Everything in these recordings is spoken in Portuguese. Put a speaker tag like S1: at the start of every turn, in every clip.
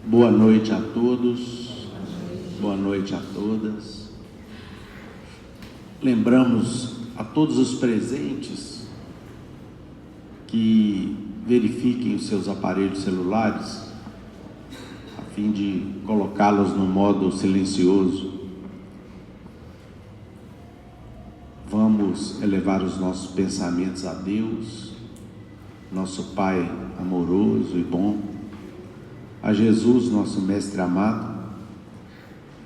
S1: Boa noite a todos, boa noite a todas. Lembramos a todos os presentes que verifiquem os seus aparelhos celulares, a fim de colocá-los no modo silencioso. Vamos elevar os nossos pensamentos a Deus, nosso Pai amoroso e bom, a Jesus, nosso Mestre amado,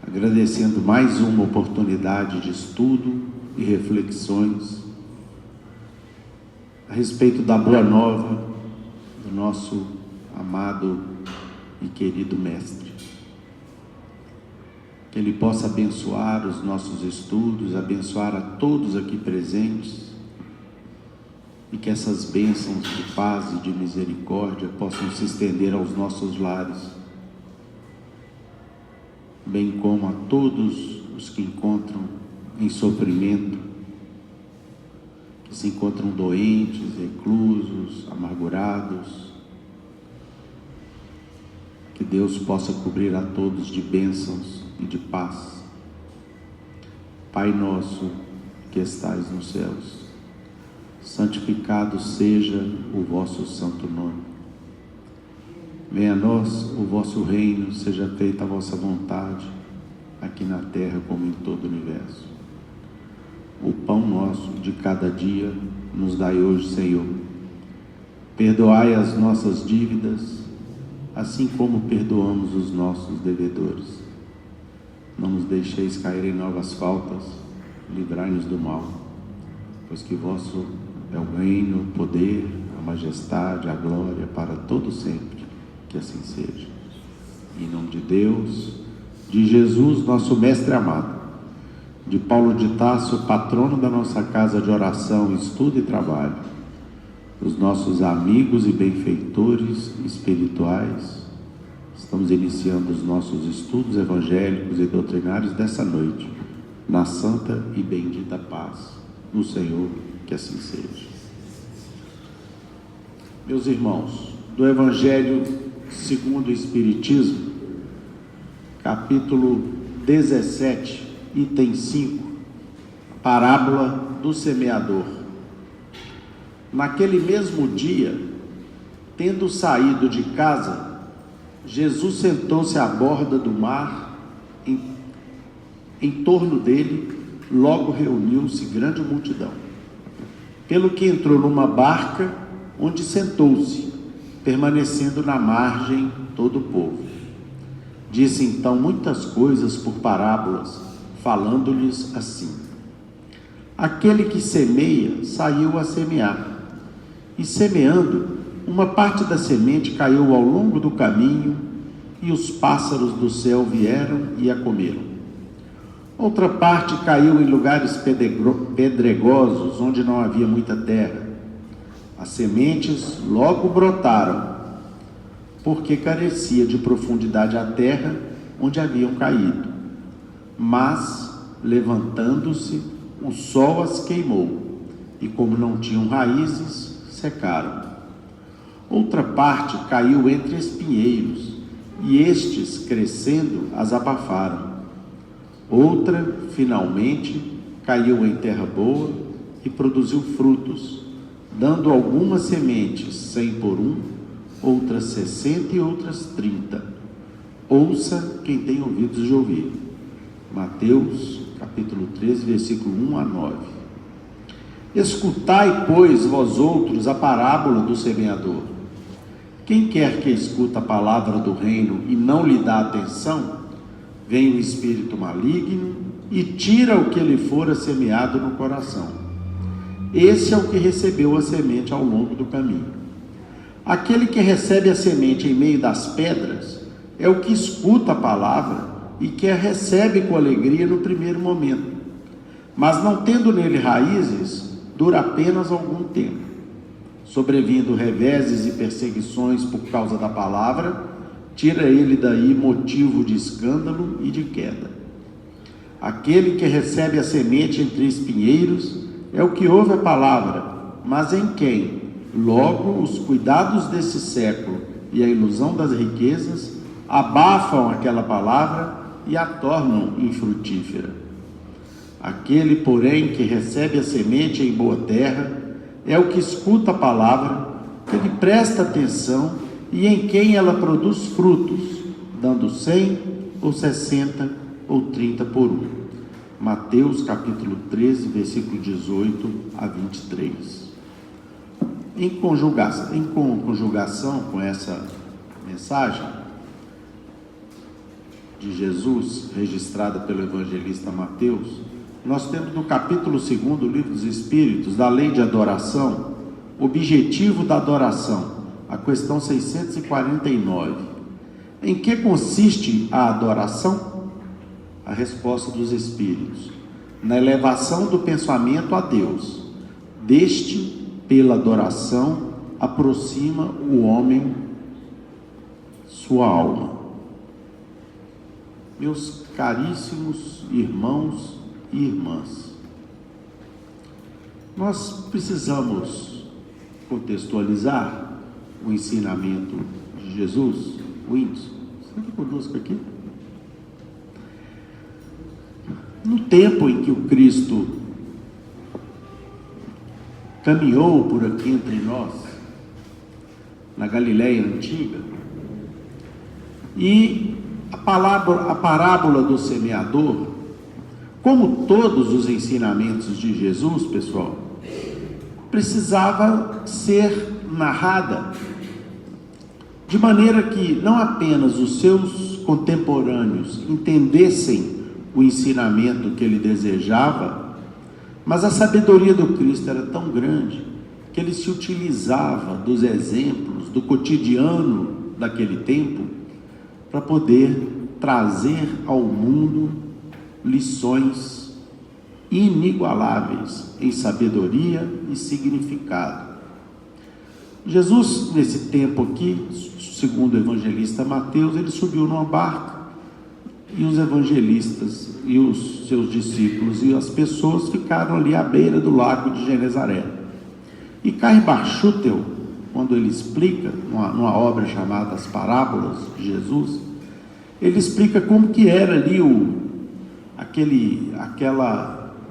S1: agradecendo mais uma oportunidade de estudo e reflexões a respeito da boa nova do nosso amado e querido Mestre. Que Ele possa abençoar os nossos estudos, abençoar a todos aqui presentes, e que essas bênçãos de paz e de misericórdia possam se estender aos nossos lares, bem como a todos os que encontram em sofrimento, que se encontram doentes, reclusos, amargurados. Que Deus possa cobrir a todos de bênçãos e de paz. Pai nosso que estais nos céus, santificado seja o vosso santo nome. Venha a nós o vosso reino, seja feita a vossa vontade, aqui na terra como em todo o universo. O pão nosso de cada dia nos dai hoje, Senhor. Perdoai as nossas dívidas, assim como perdoamos os nossos devedores. Não nos deixeis cair em novas faltas, livrai-nos do mal, pois que vosso é o reino, o poder, a majestade, a glória para todo sempre, que assim seja. Em nome de Deus, de Jesus, nosso Mestre amado, de Paulo de Tarso, patrono da nossa casa de oração, estudo e trabalho, os nossos amigos e benfeitores espirituais, estamos iniciando os nossos estudos evangélicos e doutrinários dessa noite, na santa e bendita paz no Senhor, que assim seja. Meus irmãos, do Evangelho segundo o Espiritismo, capítulo 17, item 5, parábola do semeador. Naquele mesmo dia, tendo saído de casa, Jesus sentou-se à borda do mar. Em torno dele, logo reuniu-se grande multidão. Pelo que entrou numa barca, onde sentou-se, permanecendo na margem todo o povo. Disse então muitas coisas por parábolas, falando-lhes assim: aquele que semeia saiu a semear, e semeando, uma parte da semente caiu ao longo do caminho, e os pássaros do céu vieram e a comeram. Outra parte caiu em lugares pedregosos, onde não havia muita terra. As sementes logo brotaram, porque carecia de profundidade a terra onde haviam caído. Mas, levantando-se, o sol as queimou, e como não tinham raízes, secaram. Outra parte caiu entre espinheiros, e estes, crescendo, as abafaram. Outra, finalmente, caiu em terra boa e produziu frutos, dando algumas sementes 100 por 1, outras 60 e outras 30. Ouça quem tem ouvidos de ouvir. Mateus, capítulo 13, versículo 1 a 9. Escutai, pois, vós outros, a parábola do semeador. Quem quer que escuta a palavra do reino e não lhe dá atenção, vem o espírito maligno e tira o que lhe fora semeado no coração. Esse é o que recebeu a semente ao longo do caminho. Aquele que recebe a semente em meio das pedras é o que escuta a palavra e que a recebe com alegria no primeiro momento, mas não tendo nele raízes, dura apenas algum tempo. Sobrevindo reveses e perseguições por causa da palavra, tira ele daí motivo de escândalo e de queda. Aquele que recebe a semente entre espinheiros é o que ouve a palavra, mas em quem, logo, os cuidados desse século e a ilusão das riquezas abafam aquela palavra e a tornam infrutífera. Aquele, porém, que recebe a semente em boa terra, é o que escuta a palavra, que lhe presta atenção e em quem ela produz frutos, dando 100 ou 60 ou 30 por um. Mateus capítulo 13, versículo 18 a 23. Em conjugação com essa mensagem de Jesus, registrada pelo evangelista Mateus, nós temos no capítulo 2 do Livro dos Espíritos, da lei de adoração, objetivo da adoração, a questão 649. Em que consiste a adoração? A resposta dos Espíritos: na elevação do pensamento a Deus. Deste, pela adoração, aproxima o homem sua alma. Meus caríssimos irmãos e irmãs, nós precisamos contextualizar o ensinamento de Jesus. Whindersson, você está conosco aqui? No tempo em que o Cristo caminhou por aqui entre nós, na Galileia antiga, e a parábola do semeador, como todos os ensinamentos de Jesus, pessoal, precisava ser narrada de maneira que não apenas os seus contemporâneos entendessem o ensinamento que ele desejava, mas a sabedoria do Cristo era tão grande que ele se utilizava dos exemplos do cotidiano daquele tempo para poder trazer ao mundo lições inigualáveis em sabedoria e significado. Jesus, nesse tempo aqui, segundo o evangelista Mateus, ele subiu numa barca e os evangelistas e os seus discípulos e as pessoas ficaram ali à beira do lago de Genezaré. E Karl Barth, quando ele explica, numa obra chamada As Parábolas de Jesus, ele explica como que era ali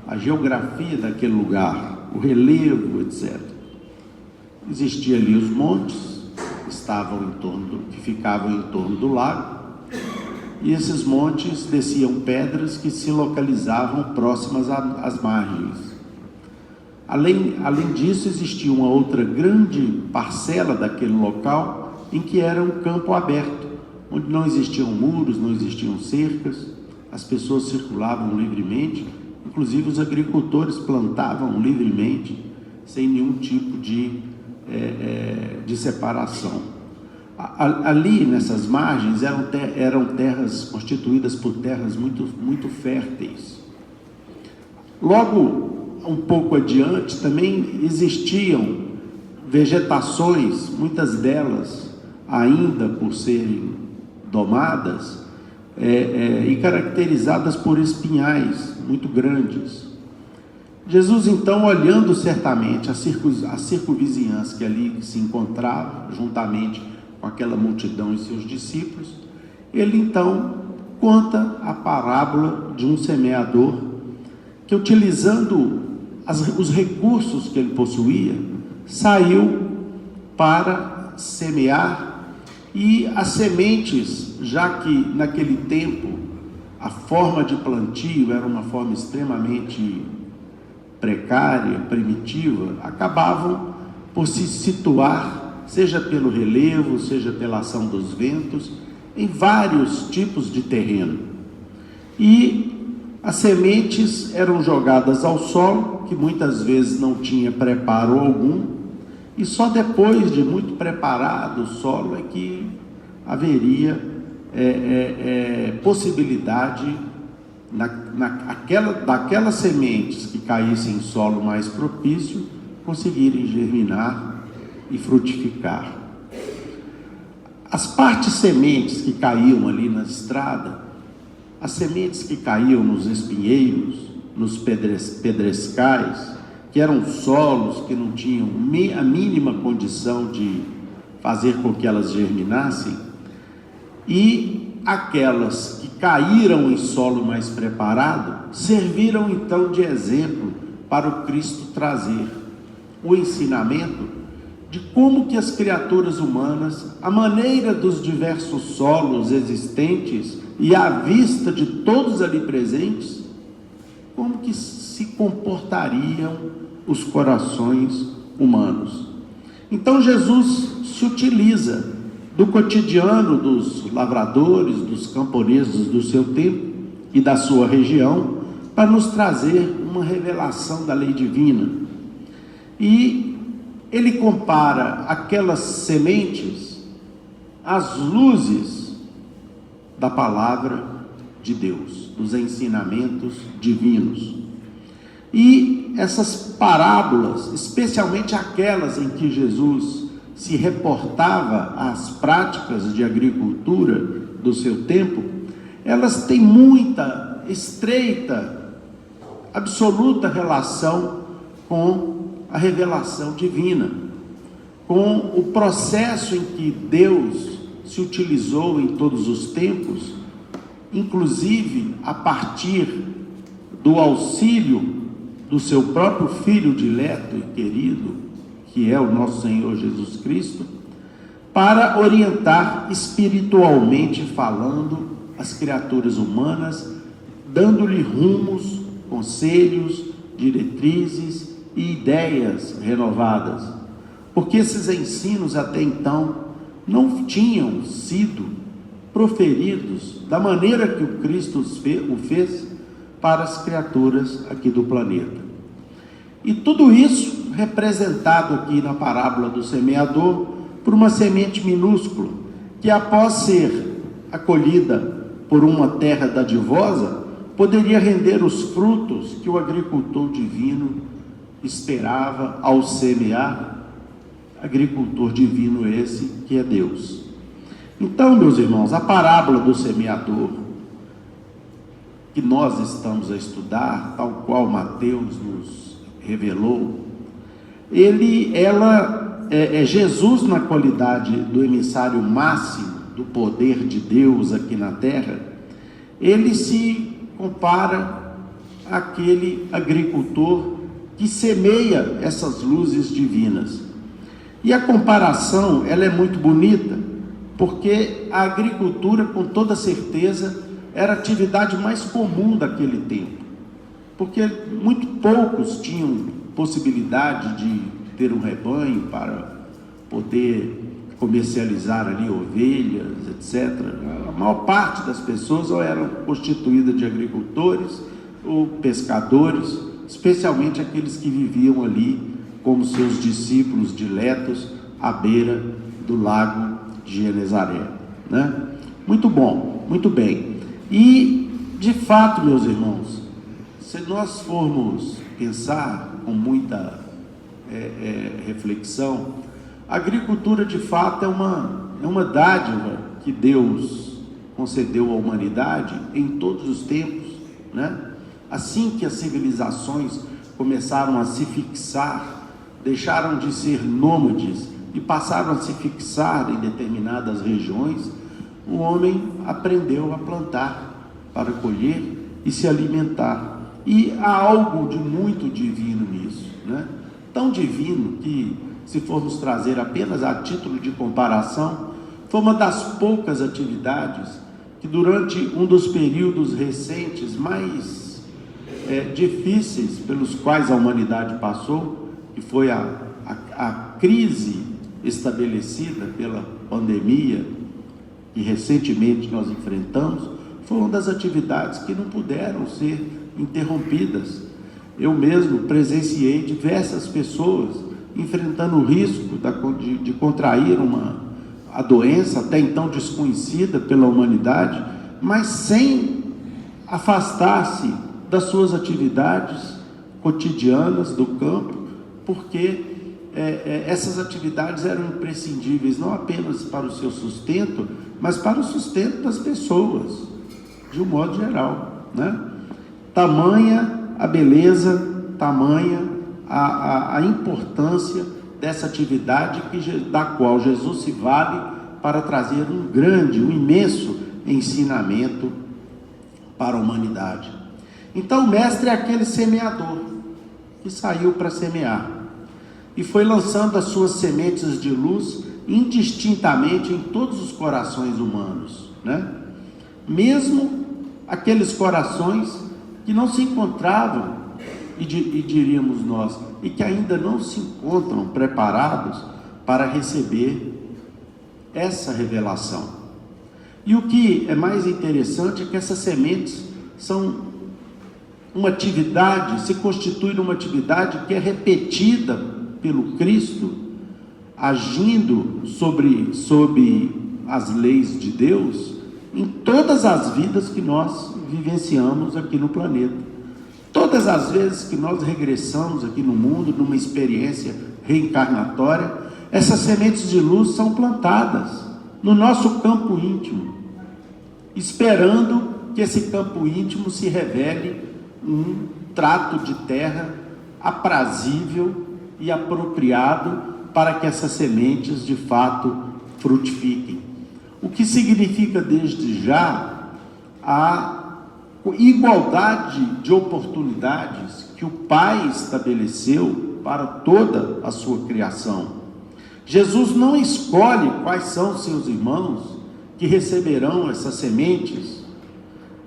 S1: a geografia daquele lugar, o relevo, etc. Existiam ali os montes, que ficavam em torno do lago, e esses montes desciam pedras que se localizavam próximas às margens. Além disso, existia uma outra grande parcela daquele local em que era um campo aberto, onde não existiam muros, não existiam cercas, as pessoas circulavam livremente, inclusive os agricultores plantavam livremente, sem nenhum tipo de separação. Ali nessas margens eram terras constituídas por terras muito, muito férteis. Logo um pouco adiante também existiam vegetações, muitas delas ainda por serem domadas e caracterizadas por espinhais muito grandes. Jesus, então, olhando certamente a circunvizinhança que ali se encontrava, juntamente com aquela multidão e seus discípulos, ele então conta a parábola de um semeador que, utilizando os recursos que ele possuía, saiu para semear, e as sementes, já que naquele tempo a forma de plantio era uma forma extremamente precária, primitiva, acabavam por se situar, seja pelo relevo, seja pela ação dos ventos, em vários tipos de terreno. E as sementes eram jogadas ao solo, que muitas vezes não tinha preparo algum, e só depois de muito preparado o solo é que haveria possibilidade daquelas sementes que caíssem em solo mais propício conseguirem germinar e frutificar. As partes sementes que caíam ali na estrada, as sementes que caíam nos espinheiros, nos pedrescais, que eram solos que não tinham a mínima condição de fazer com que elas germinassem, e aquelas que caíram em solo mais preparado serviram então de exemplo para o Cristo trazer o ensinamento de como que as criaturas humanas, à maneira dos diversos solos existentes e à vista de todos ali presentes, como que se comportariam os corações humanos. Então Jesus se utiliza do cotidiano dos lavradores, dos camponeses do seu tempo e da sua região, para nos trazer uma revelação da lei divina. E ele compara aquelas sementes às luzes da palavra de Deus, dos ensinamentos divinos. E essas parábolas, especialmente aquelas em que Jesus se reportava às práticas de agricultura do seu tempo, elas têm muita, estreita, absoluta relação com a revelação divina, com o processo em que Deus se utilizou em todos os tempos, inclusive a partir do auxílio do seu próprio Filho dileto e querido, que é o nosso Senhor Jesus Cristo, para orientar espiritualmente falando as criaturas humanas, dando-lhe rumos, conselhos, diretrizes e ideias renovadas, porque esses ensinos até então não tinham sido proferidos da maneira que o Cristo o fez para as criaturas aqui do planeta. E tudo isso representado aqui na parábola do semeador por uma semente minúscula, que após ser acolhida por uma terra dadivosa, poderia render os frutos que o agricultor divino esperava ao semear, agricultor divino esse que é Deus. Então, meus irmãos, a parábola do semeador, que nós estamos a estudar, tal qual Mateus nos revelou, ela é Jesus na qualidade do emissário máximo do poder de Deus aqui na terra. Ele se compara àquele agricultor que semeia essas luzes divinas. E a comparação, ela é muito bonita, porque a agricultura, com toda certeza, era a atividade mais comum daquele tempo, porque muito poucos tinham possibilidade de ter um rebanho para poder comercializar ali ovelhas, etc. A maior parte das pessoas ou eram constituídas de agricultores ou pescadores, especialmente aqueles que viviam ali como seus discípulos diletos à beira do lago de Genezaré, né? Muito bom, muito bem. E, de fato, meus irmãos, se nós formos pensar com muita reflexão, a agricultura, de fato, é uma dádiva que Deus concedeu à humanidade em todos os tempos, né? Assim que as civilizações começaram a se fixar, deixaram de ser nômades e passaram a se fixar em determinadas regiões, o homem aprendeu a plantar para colher e se alimentar. E há algo de muito divino nisso, né? Tão divino que, se formos trazer apenas a título de comparação, foi uma das poucas atividades que durante um dos períodos recentes mais difíceis pelos quais a humanidade passou, que foi a crise estabelecida pela pandemia que recentemente nós enfrentamos, foi uma das atividades que não puderam ser interrompidas. Eu mesmo presenciei diversas pessoas enfrentando o risco de contrair a doença até então desconhecida pela humanidade, mas sem afastar-se das suas atividades cotidianas do campo, porque essas atividades eram imprescindíveis não apenas para o seu sustento, mas para o sustento das pessoas, de um modo geral, né? Tamanha a beleza, tamanha a importância dessa atividade da qual Jesus se vale para trazer um grande, um imenso ensinamento para a humanidade. Então o mestre é aquele semeador que saiu para semear e foi lançando as suas sementes de luz indistintamente em todos os corações humanos, né? Mesmo aqueles corações que não se encontravam, e diríamos nós, e que ainda não se encontram preparados para receber essa revelação. E o que é mais interessante é que essas sementes são uma atividade, se constitui numa atividade que é repetida pelo Cristo, agindo sobre as leis de Deus, em todas as vidas que nós vivenciamos aqui no planeta. Todas as vezes que nós regressamos aqui no mundo, numa experiência reencarnatória, essas sementes de luz são plantadas no nosso campo íntimo, esperando que esse campo íntimo se revele um trato de terra aprazível e apropriado para que essas sementes de fato frutifiquem. O que significa desde já a igualdade de oportunidades que o Pai estabeleceu para toda a sua criação. Jesus não escolhe quais são seus irmãos que receberão essas sementes.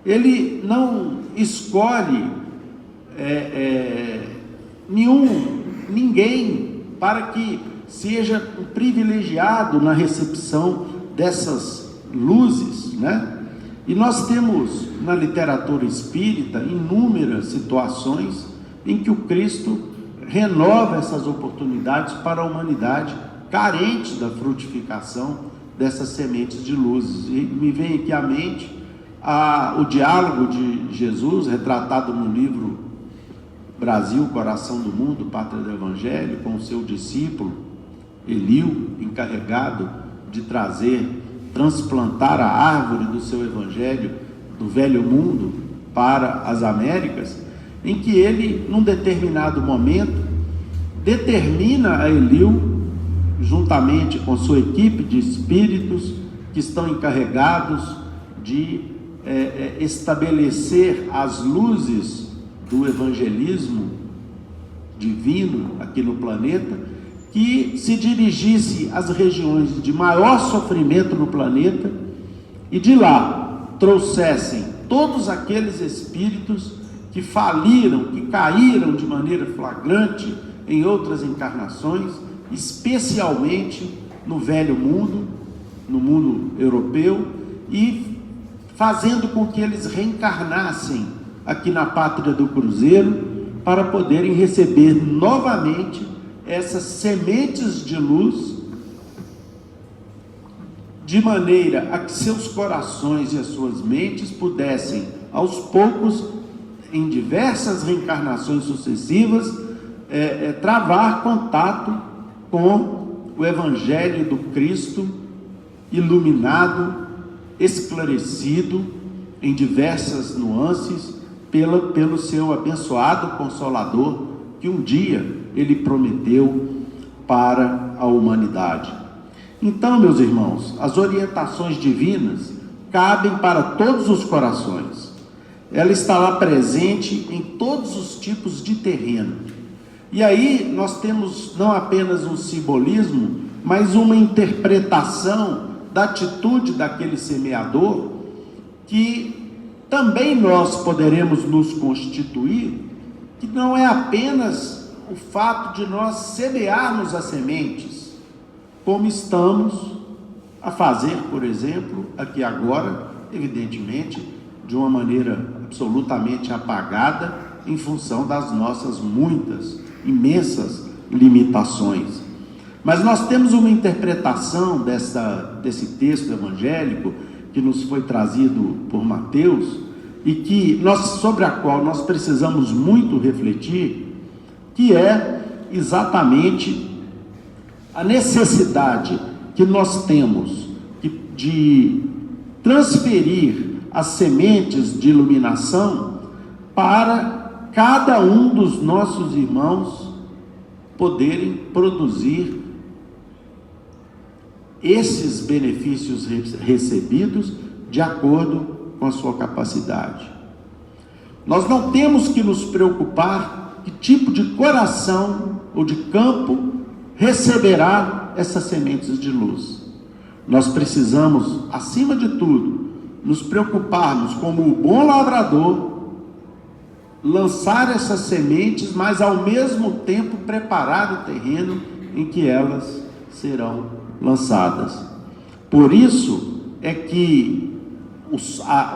S1: Ele não escolhe ninguém para que seja um privilegiado na recepção dessas luzes, né? E nós temos na literatura espírita inúmeras situações em que o Cristo renova essas oportunidades para a humanidade carente da frutificação dessas sementes de luzes. E me vem aqui à mente o diálogo de Jesus, retratado no livro Brasil, Coração do Mundo, Pátria do Evangelho, com o seu discípulo Eliu, encarregado de transplantar a árvore do seu Evangelho do velho mundo para as Américas, em que ele, num determinado momento, determina a Eliu, juntamente com sua equipe de espíritos que estão encarregados de estabelecer as luzes do evangelismo divino aqui no planeta, que se dirigisse às regiões de maior sofrimento no planeta e de lá trouxessem todos aqueles espíritos que faliram, que caíram de maneira flagrante em outras encarnações, especialmente no velho mundo, no mundo europeu, e fazendo com que eles reencarnassem aqui na pátria do Cruzeiro para poderem receber novamente essas sementes de luz, de maneira a que seus corações e as suas mentes pudessem, aos poucos, em diversas reencarnações sucessivas, travar contato com o Evangelho do Cristo, iluminado, esclarecido em diversas nuances pelo seu abençoado Consolador, que um dia ele prometeu para a humanidade. Então, meus irmãos, as orientações divinas cabem para todos os corações. Ela está lá presente em todos os tipos de terreno. E aí nós temos não apenas um simbolismo, mas uma interpretação da atitude daquele semeador, que também nós poderemos nos constituir, que não é apenas o fato de nós semearmos as sementes, como estamos a fazer, por exemplo, aqui agora, evidentemente, de uma maneira absolutamente apagada, em função das nossas muitas, imensas limitações. Mas nós temos uma interpretação desse texto evangélico que nos foi trazido por Mateus e sobre a qual nós precisamos muito refletir, que é exatamente a necessidade que nós temos de transferir as sementes de iluminação para cada um dos nossos irmãos poderem produzir esses benefícios recebidos de acordo com a sua capacidade. Nós não temos que nos preocupar que tipo de coração ou de campo receberá essas sementes de luz. Nós precisamos, acima de tudo, nos preocuparmos como o bom lavrador, lançar essas sementes, mas ao mesmo tempo preparar o terreno em que elas serão lançadas. Por isso é que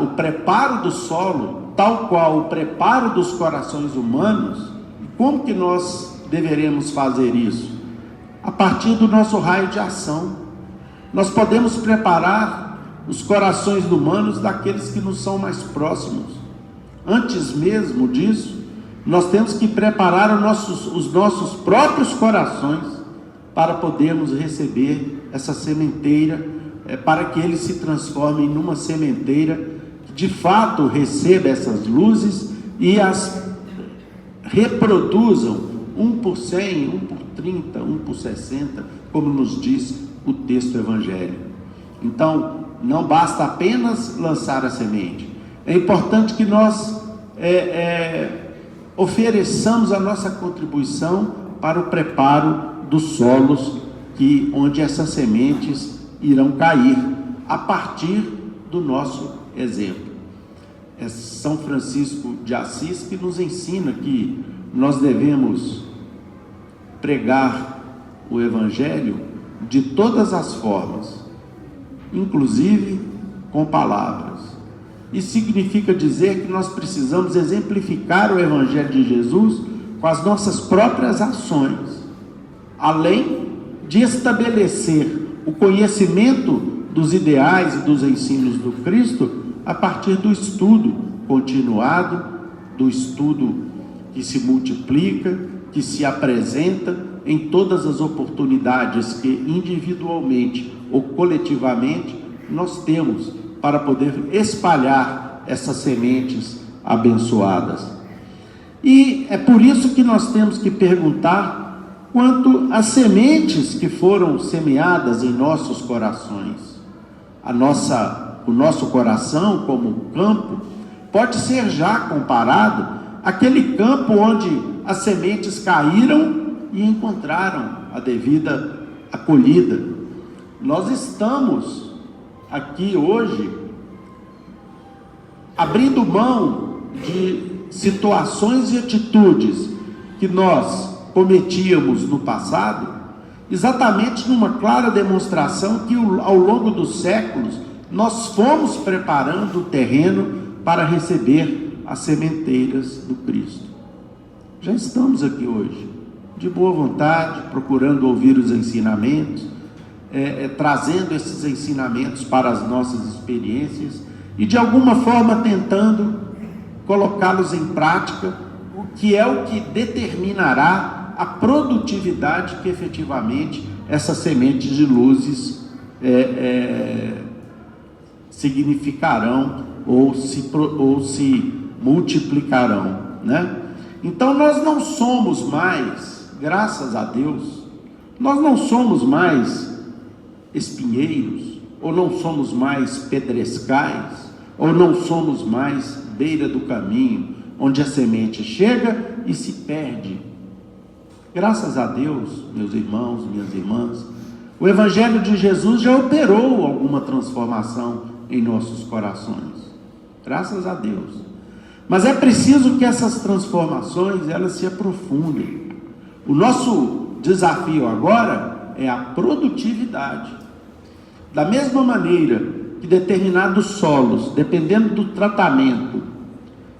S1: o preparo do solo, tal qual o preparo dos corações humanos, como que nós deveremos fazer isso? A partir do nosso raio de ação. Nós podemos preparar os corações humanos daqueles que nos são mais próximos. Antes mesmo disso, nós temos que preparar os nossos próprios corações para podermos receber essa sementeira, para que eles se transformem numa sementeira que de fato receba essas luzes e as reproduzam 1 por 100, 1 por 30, 1 por 60, como nos diz o texto evangélico. Então, não basta apenas lançar a semente. É importante que nós ofereçamos a nossa contribuição para o preparo dos solos onde essas sementes irão cair, a partir do nosso exemplo. É São Francisco de Assis que nos ensina que nós devemos pregar o Evangelho de todas as formas, inclusive com palavras. Isso significa dizer que nós precisamos exemplificar o Evangelho de Jesus com as nossas próprias ações, além de estabelecer o conhecimento dos ideais e dos ensinos do Cristo a partir do estudo continuado, do estudo que se multiplica, que se apresenta em todas as oportunidades que individualmente ou coletivamente nós temos para poder espalhar essas sementes abençoadas. E é por isso que nós temos que perguntar quanto às sementes que foram semeadas em nossos corações. O nosso coração, como campo, pode ser já comparado àquele campo onde as sementes caíram e encontraram a devida acolhida. Nós estamos aqui hoje abrindo mão de situações e atitudes que nós cometíamos no passado, exatamente numa clara demonstração que ao longo dos séculos nós fomos preparando o terreno para receber as sementeiras do Cristo. Já estamos aqui hoje, de boa vontade, procurando ouvir os ensinamentos, trazendo esses ensinamentos para as nossas experiências e de alguma forma tentando colocá-los em prática, o que é o que determinará a produtividade que efetivamente essas sementes de luzes significarão ou se multiplicarão, né? Então nós não somos mais, graças a Deus, nós não somos mais espinheiros, ou não somos mais pedrescais, ou não somos mais beira do caminho, onde a semente chega e se perde. Graças a Deus, meus irmãos, minhas irmãs, o Evangelho de Jesus já operou alguma transformação em nossos corações. Graças a Deus. Mas é preciso que essas transformações, elas se aprofundem. O nosso desafio agora é a produtividade. Da mesma maneira que determinados solos, dependendo do tratamento,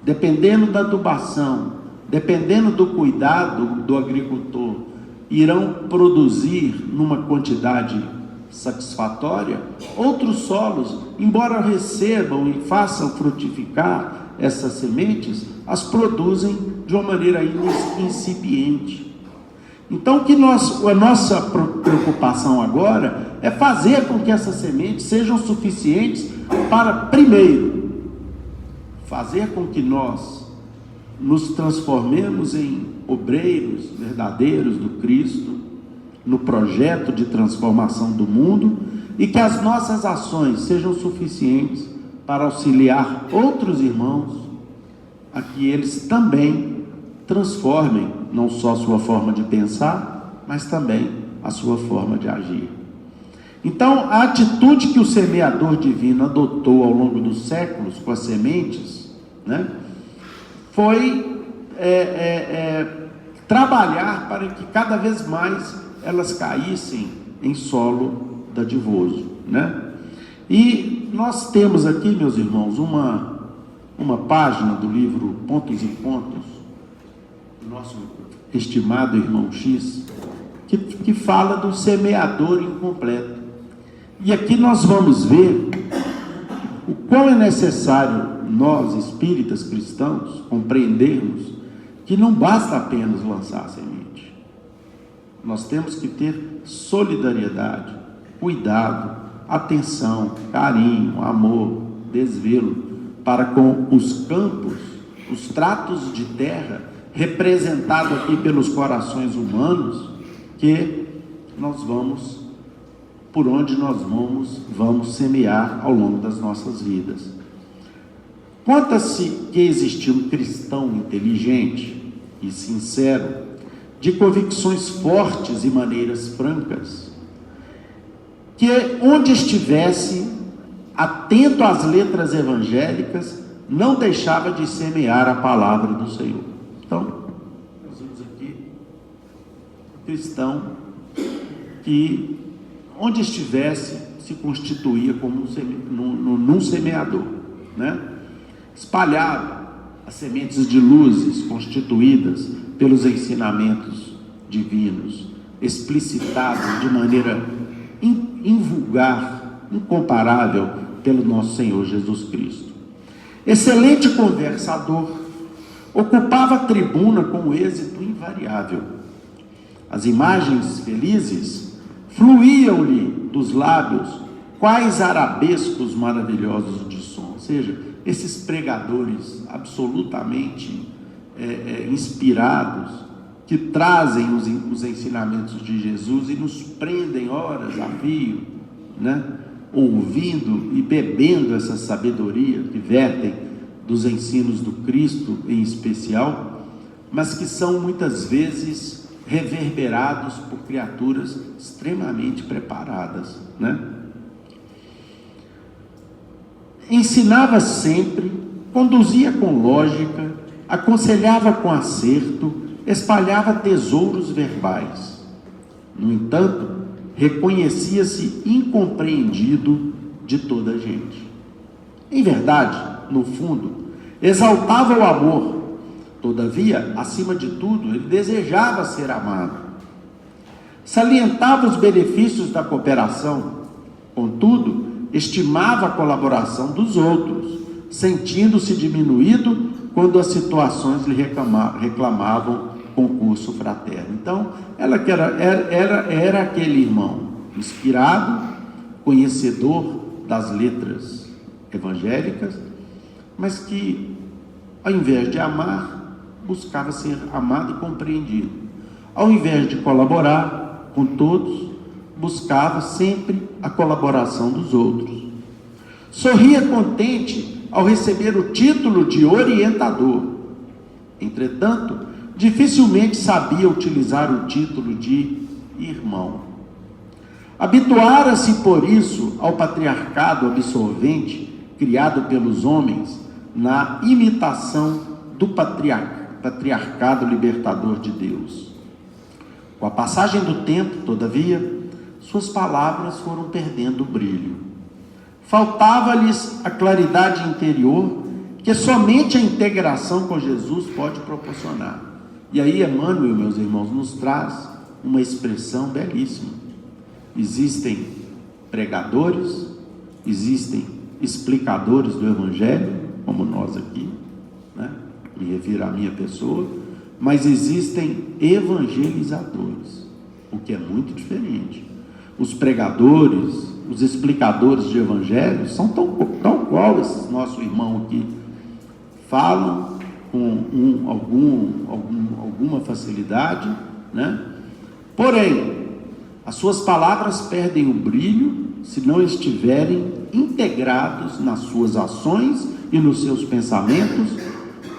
S1: dependendo da adubação, dependendo do cuidado do agricultor, irão produzir numa quantidade satisfatória, outros solos, embora recebam e façam frutificar essas sementes, as produzem de uma maneira incipiente. Então a nossa preocupação agora é fazer com que essas sementes sejam suficientes para, primeiro, fazer com que nós nos transformemos em obreiros verdadeiros do Cristo, no projeto de transformação do mundo, e que as nossas ações sejam suficientes para auxiliar outros irmãos a que eles também transformem não só a sua forma de pensar, mas também a sua forma de agir. Então, a atitude que o semeador divino adotou ao longo dos séculos com as sementes, né, foi trabalhar para que cada vez mais elas caíssem em solo dadivoso, né? E nós temos aqui, meus irmãos, uma página do livro Pontos e Pontos, do nosso estimado irmão X, que fala do semeador incompleto. E aqui nós vamos ver o quão é necessário nós, espíritas cristãos, compreendermos que não basta apenas lançar a semente. Nós temos que ter solidariedade, cuidado, atenção, carinho, amor, desvelo para com os campos, os tratos de terra, representado aqui pelos corações humanos, que nós vamos, por onde nós vamos semear ao longo das nossas vidas. Conta-se que existia um cristão inteligente e sincero, de convicções fortes e maneiras francas, que onde estivesse, atento às letras evangélicas, não deixava de semear a palavra do Senhor. Então, nós vemos aqui um cristão que, onde estivesse, se constituía como num semeador, né? Espalhava as sementes de luzes constituídas pelos ensinamentos divinos, explicitados de maneira invulgar, incomparável pelo nosso Senhor Jesus Cristo. Excelente conversador, ocupava a tribuna com êxito invariável. As imagens felizes fluíam-lhe dos lábios quais arabescos maravilhosos de som. Ou seja, esses pregadores absolutamente inspirados, que trazem os ensinamentos de Jesus e nos prendem horas a fio, né? Ouvindo e bebendo essa sabedoria que vertem dos ensinos do Cristo em especial, mas que são muitas vezes reverberados por criaturas extremamente preparadas, né? Ensinava sempre, conduzia com lógica, aconselhava com acerto, espalhava tesouros verbais. No entanto, reconhecia-se incompreendido de toda a gente. Em verdade, no fundo, exaltava o amor. Todavia, acima de tudo, ele desejava ser amado. Salientava os benefícios da cooperação. Contudo, estimava a colaboração dos outros, sentindo-se diminuído quando as situações lhe reclamavam concurso fraterno. Então, era aquele irmão inspirado, conhecedor das letras evangélicas, mas que, ao invés de amar, buscava ser amado e compreendido. Ao invés de colaborar com todos, buscava sempre a colaboração dos outros. Sorria contente ao receber o título de orientador. Entretanto, dificilmente sabia utilizar o título de irmão. Habituara-se, por isso, ao patriarcado absorvente criado pelos homens na imitação do patriarcado libertador de Deus. Com a passagem do tempo, todavia, suas palavras foram perdendo o brilho. Faltava-lhes a claridade interior que somente a integração com Jesus pode proporcionar. E aí Emmanuel, meus irmãos, nos traz uma expressão belíssima. Existem pregadores, existem explicadores do Evangelho, como nós aqui, né? Me refiro à minha pessoa, mas existem evangelizadores, o que é muito diferente. Os pregadores, os explicadores de Evangelho são tão qual esse nosso irmão aqui, falam com alguma facilidade, né? Porém, as suas palavras perdem o brilho se não estiverem integrados nas suas ações e nos seus pensamentos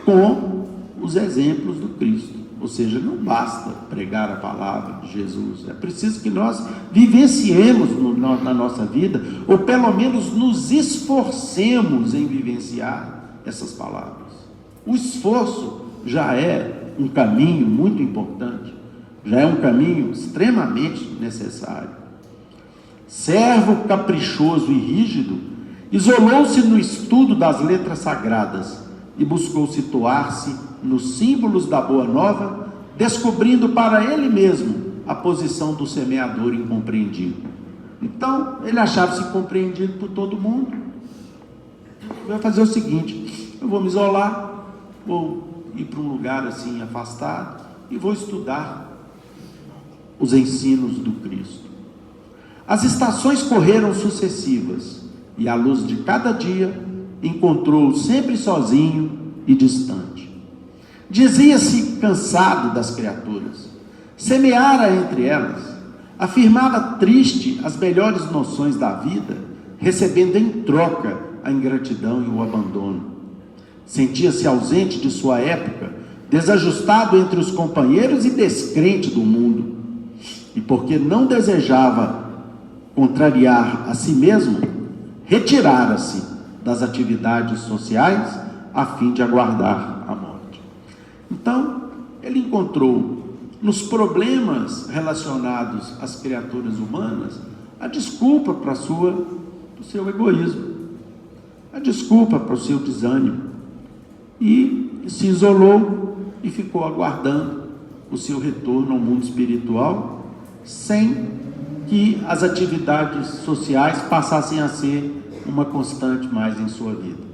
S1: com os exemplos do Cristo. Ou seja, não basta pregar a palavra de Jesus, é preciso que nós vivenciemos na nossa vida, ou pelo menos nos esforcemos em vivenciar essas palavras. O esforço já é um caminho muito importante, já é um caminho extremamente necessário. Servo caprichoso e rígido, isolou-se no estudo das letras sagradas e buscou situar-se nos símbolos da Boa Nova, descobrindo para ele mesmo a posição do semeador incompreendido. Então, ele achava-se compreendido por todo mundo. Vai fazer o seguinte: eu vou me isolar, vou ir para um lugar assim afastado e vou estudar os ensinos do Cristo. As estações correram sucessivas e à luz de cada dia encontrou-o sempre sozinho e distante. Dizia-se cansado das criaturas, semeara entre elas, afirmava triste as melhores noções da vida, recebendo em troca a ingratidão e o abandono. Sentia-se ausente de sua época, desajustado entre os companheiros e descrente do mundo. E porque não desejava contrariar a si mesmo, retirara-se das atividades sociais a fim de aguardar a morte. Então, ele encontrou nos problemas relacionados às criaturas humanas a desculpa para o seu egoísmo, a desculpa para o seu desânimo, e se isolou e ficou aguardando o seu retorno ao mundo espiritual, sem que as atividades sociais passassem a ser uma constante mais em sua vida.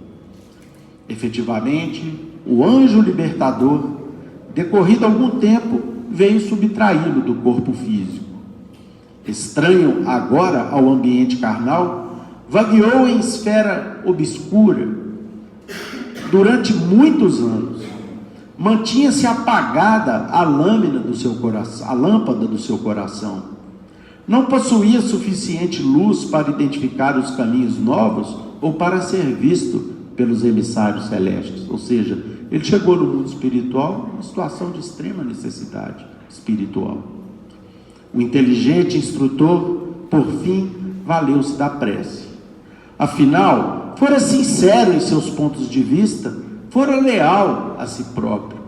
S1: Efetivamente, o anjo libertador, decorrido algum tempo, veio subtraí-lo do corpo físico. Estranho agora ao ambiente carnal, vagueou em esfera obscura durante muitos anos. Mantinha-se apagada a lâmina do seu coração, a lâmpada do seu coração. Não possuía suficiente luz para identificar os caminhos novos ou para ser visto pelos emissários celestes. Ou seja, ele chegou no mundo espiritual em uma situação de extrema necessidade espiritual. O inteligente instrutor, por fim, valeu-se da prece. Afinal, fora sincero em seus pontos de vista, fora leal a si próprio.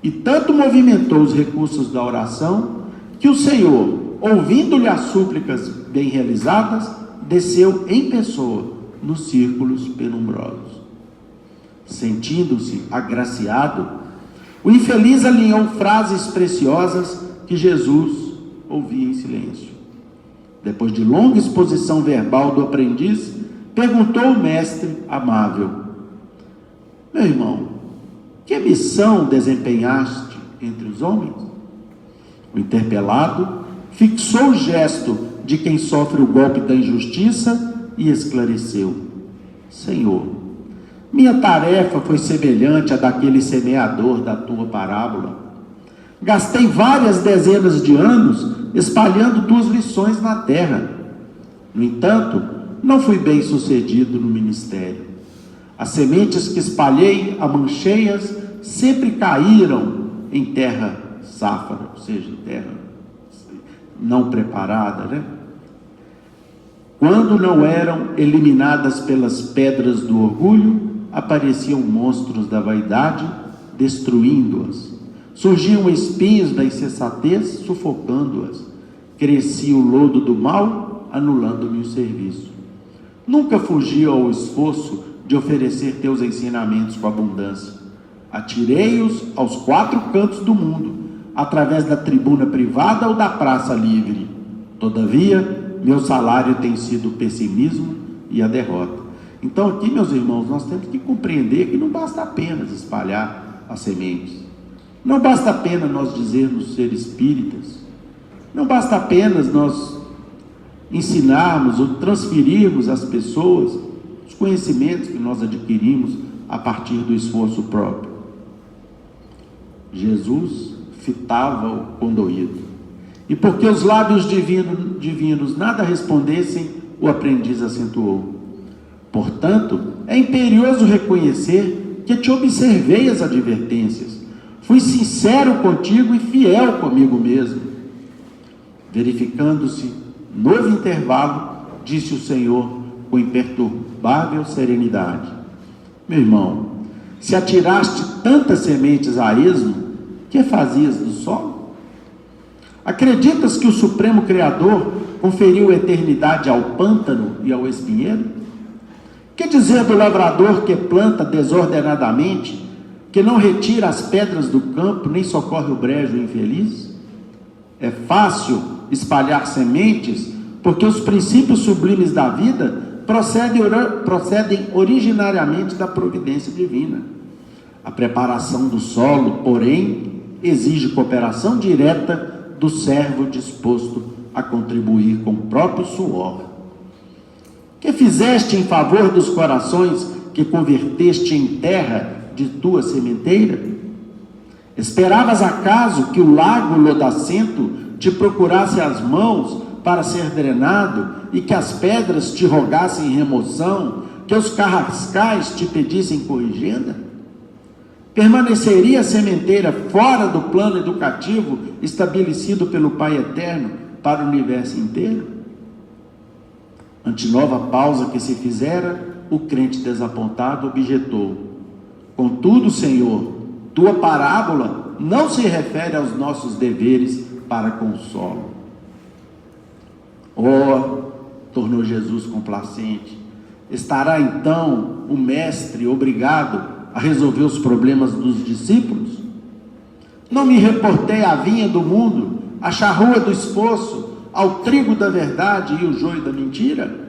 S1: E tanto movimentou os recursos da oração, que o Senhor, ouvindo-lhe as súplicas bem realizadas, desceu em pessoa nos círculos penumbrosos. Sentindo-se agraciado, o infeliz alinhou frases preciosas que Jesus ouvia em silêncio. Depois de longa exposição verbal do aprendiz, perguntou o mestre amável: meu irmão, que missão desempenhaste entre os homens? O interpelado fixou o gesto de quem sofre o golpe da injustiça e esclareceu: Senhor, minha tarefa foi semelhante à daquele semeador da tua parábola. Gastei várias dezenas de anos espalhando tuas lições na terra. No entanto, não fui bem sucedido no ministério. As sementes que espalhei a mancheias sempre caíram em terra sáfara, ou seja, terra não preparada, né? Quando não eram eliminadas pelas pedras do orgulho, apareciam monstros da vaidade, destruindo-as. Surgiam espinhos da insensatez, sufocando-as. Crescia o lodo do mal, anulando-me o serviço. Nunca fugi ao esforço de oferecer teus ensinamentos com abundância. Atirei-os aos quatro cantos do mundo, através da tribuna privada ou da praça livre. Todavia, meu salário tem sido o pessimismo e a derrota. Então aqui, meus irmãos, nós temos que compreender que não basta apenas espalhar as sementes. Não basta apenas nós dizermos ser espíritas. Não basta apenas nós ensinarmos ou transferirmos às pessoas os conhecimentos que nós adquirimos a partir do esforço próprio. Jesus fitava-o condoído. E porque os lábios divinos nada respondessem, o aprendiz acentuou: portanto, é imperioso reconhecer que te observei as advertências, fui sincero contigo e fiel comigo mesmo. Verificando-se novo intervalo, disse o Senhor com imperturbável serenidade: meu irmão, se atiraste tantas sementes a esmo, que fazias do solo? Acreditas que o Supremo Criador conferiu eternidade ao pântano e ao espinheiro? Que dizer do lavrador que planta desordenadamente, que não retira as pedras do campo, nem socorre o brejo infeliz? É fácil espalhar sementes, porque os princípios sublimes da vida procedem originariamente da providência divina. A preparação do solo, porém, exige cooperação direta do servo disposto a contribuir com o próprio suor. Que fizeste em favor dos corações que converteste em terra de tua sementeira? Esperavas acaso que o lago lodacento te procurasse as mãos para ser drenado e que as pedras te rogassem remoção, que os carrascais te pedissem corrigenda? Permaneceria a sementeira fora do plano educativo estabelecido pelo Pai Eterno para o universo inteiro? Ante nova pausa que se fizera, o crente desapontado objetou: contudo, Senhor, tua parábola não se refere aos nossos deveres para com o solo. Oh, tornou Jesus complacente, estará então o mestre obrigado a resolver os problemas dos discípulos? Não me reportei à vinha do mundo, à charrua do esforço, ao trigo da verdade e o joio da mentira?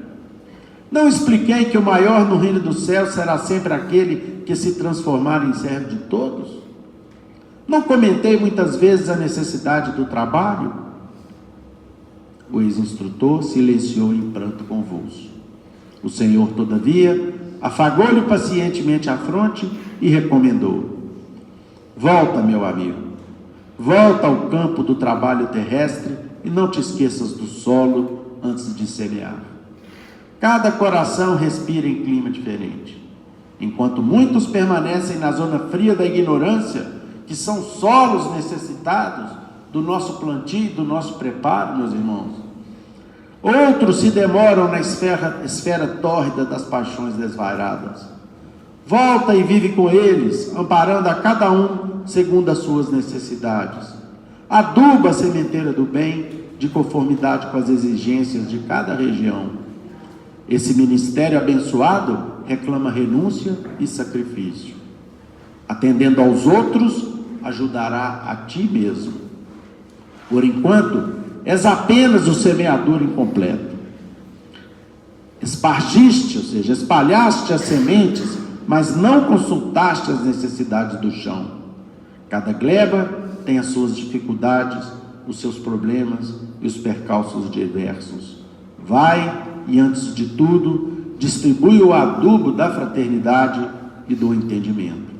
S1: Não expliquei que o maior no reino dos céus será sempre aquele que se transformar em servo de todos? Não comentei muitas vezes a necessidade do trabalho? O ex-instrutor silenciou em pranto convulso. O Senhor, todavia, afagou-lhe pacientemente a fronte e recomendou: volta, meu amigo, volta ao campo do trabalho terrestre e não te esqueças do solo antes de semear. Cada coração respira em clima diferente. Enquanto muitos permanecem na zona fria da ignorância, que são solos necessitados do nosso plantio, do nosso preparo, meus irmãos, outros se demoram na esfera tórrida das paixões desvairadas. Volta e vive com eles, amparando a cada um segundo as suas necessidades. Aduba a sementeira do bem, de conformidade com as exigências de cada região. Esse ministério abençoado reclama renúncia e sacrifício. Atendendo aos outros, ajudará a ti mesmo. Por enquanto, és apenas o semeador incompleto. Espargiste, ou seja, espalhaste as sementes, mas não consultaste as necessidades do chão. Cada gleba tem as suas dificuldades, os seus problemas e os percalços diversos. Vai e, antes de tudo, distribui o adubo da fraternidade e do entendimento.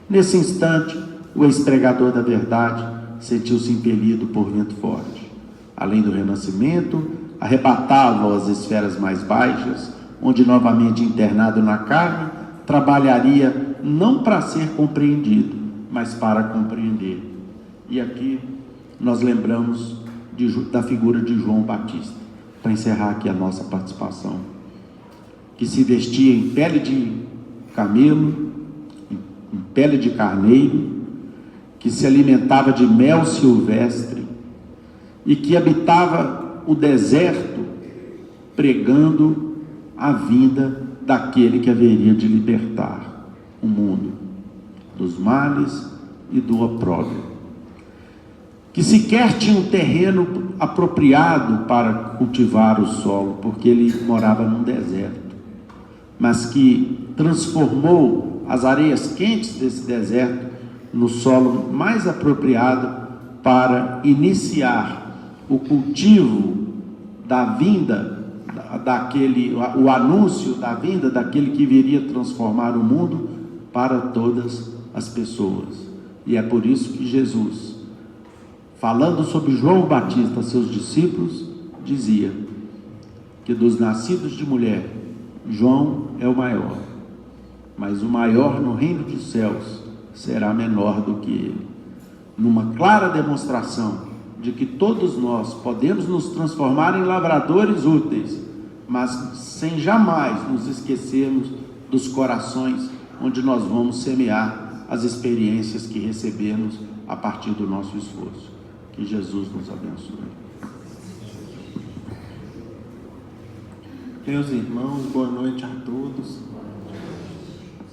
S1: Nesse instante, o ex-pregador da verdade sentiu-se impelido por vento forte. Além do renascimento, arrebatava-o às esferas mais baixas, onde, novamente internado na carne, trabalharia não para ser compreendido, mas para compreender. E aqui nós lembramos da figura de João Batista, para encerrar aqui a nossa participação, que se vestia em pele de camelo, em pele de carneiro, que se alimentava de mel silvestre e que habitava o deserto pregando a vinda daquele que haveria de libertar o mundo dos males e do opróbrio, que sequer tinha um terreno apropriado para cultivar o solo, porque ele morava num deserto, mas que transformou as areias quentes desse deserto no solo mais apropriado para iniciar o cultivo da vinda o anúncio da vinda daquele que viria transformar o mundo para todas as pessoas. E é por isso que Jesus, falando sobre João Batista a seus discípulos, dizia que dos nascidos de mulher, João é o maior, mas o maior no reino dos céus será menor do que ele. Numa clara demonstração de que todos nós podemos nos transformar em lavradores úteis, mas sem jamais nos esquecermos dos corações onde nós vamos semear as experiências que recebemos a partir do nosso esforço. Que Jesus nos abençoe.
S2: Meus irmãos, boa noite a todos.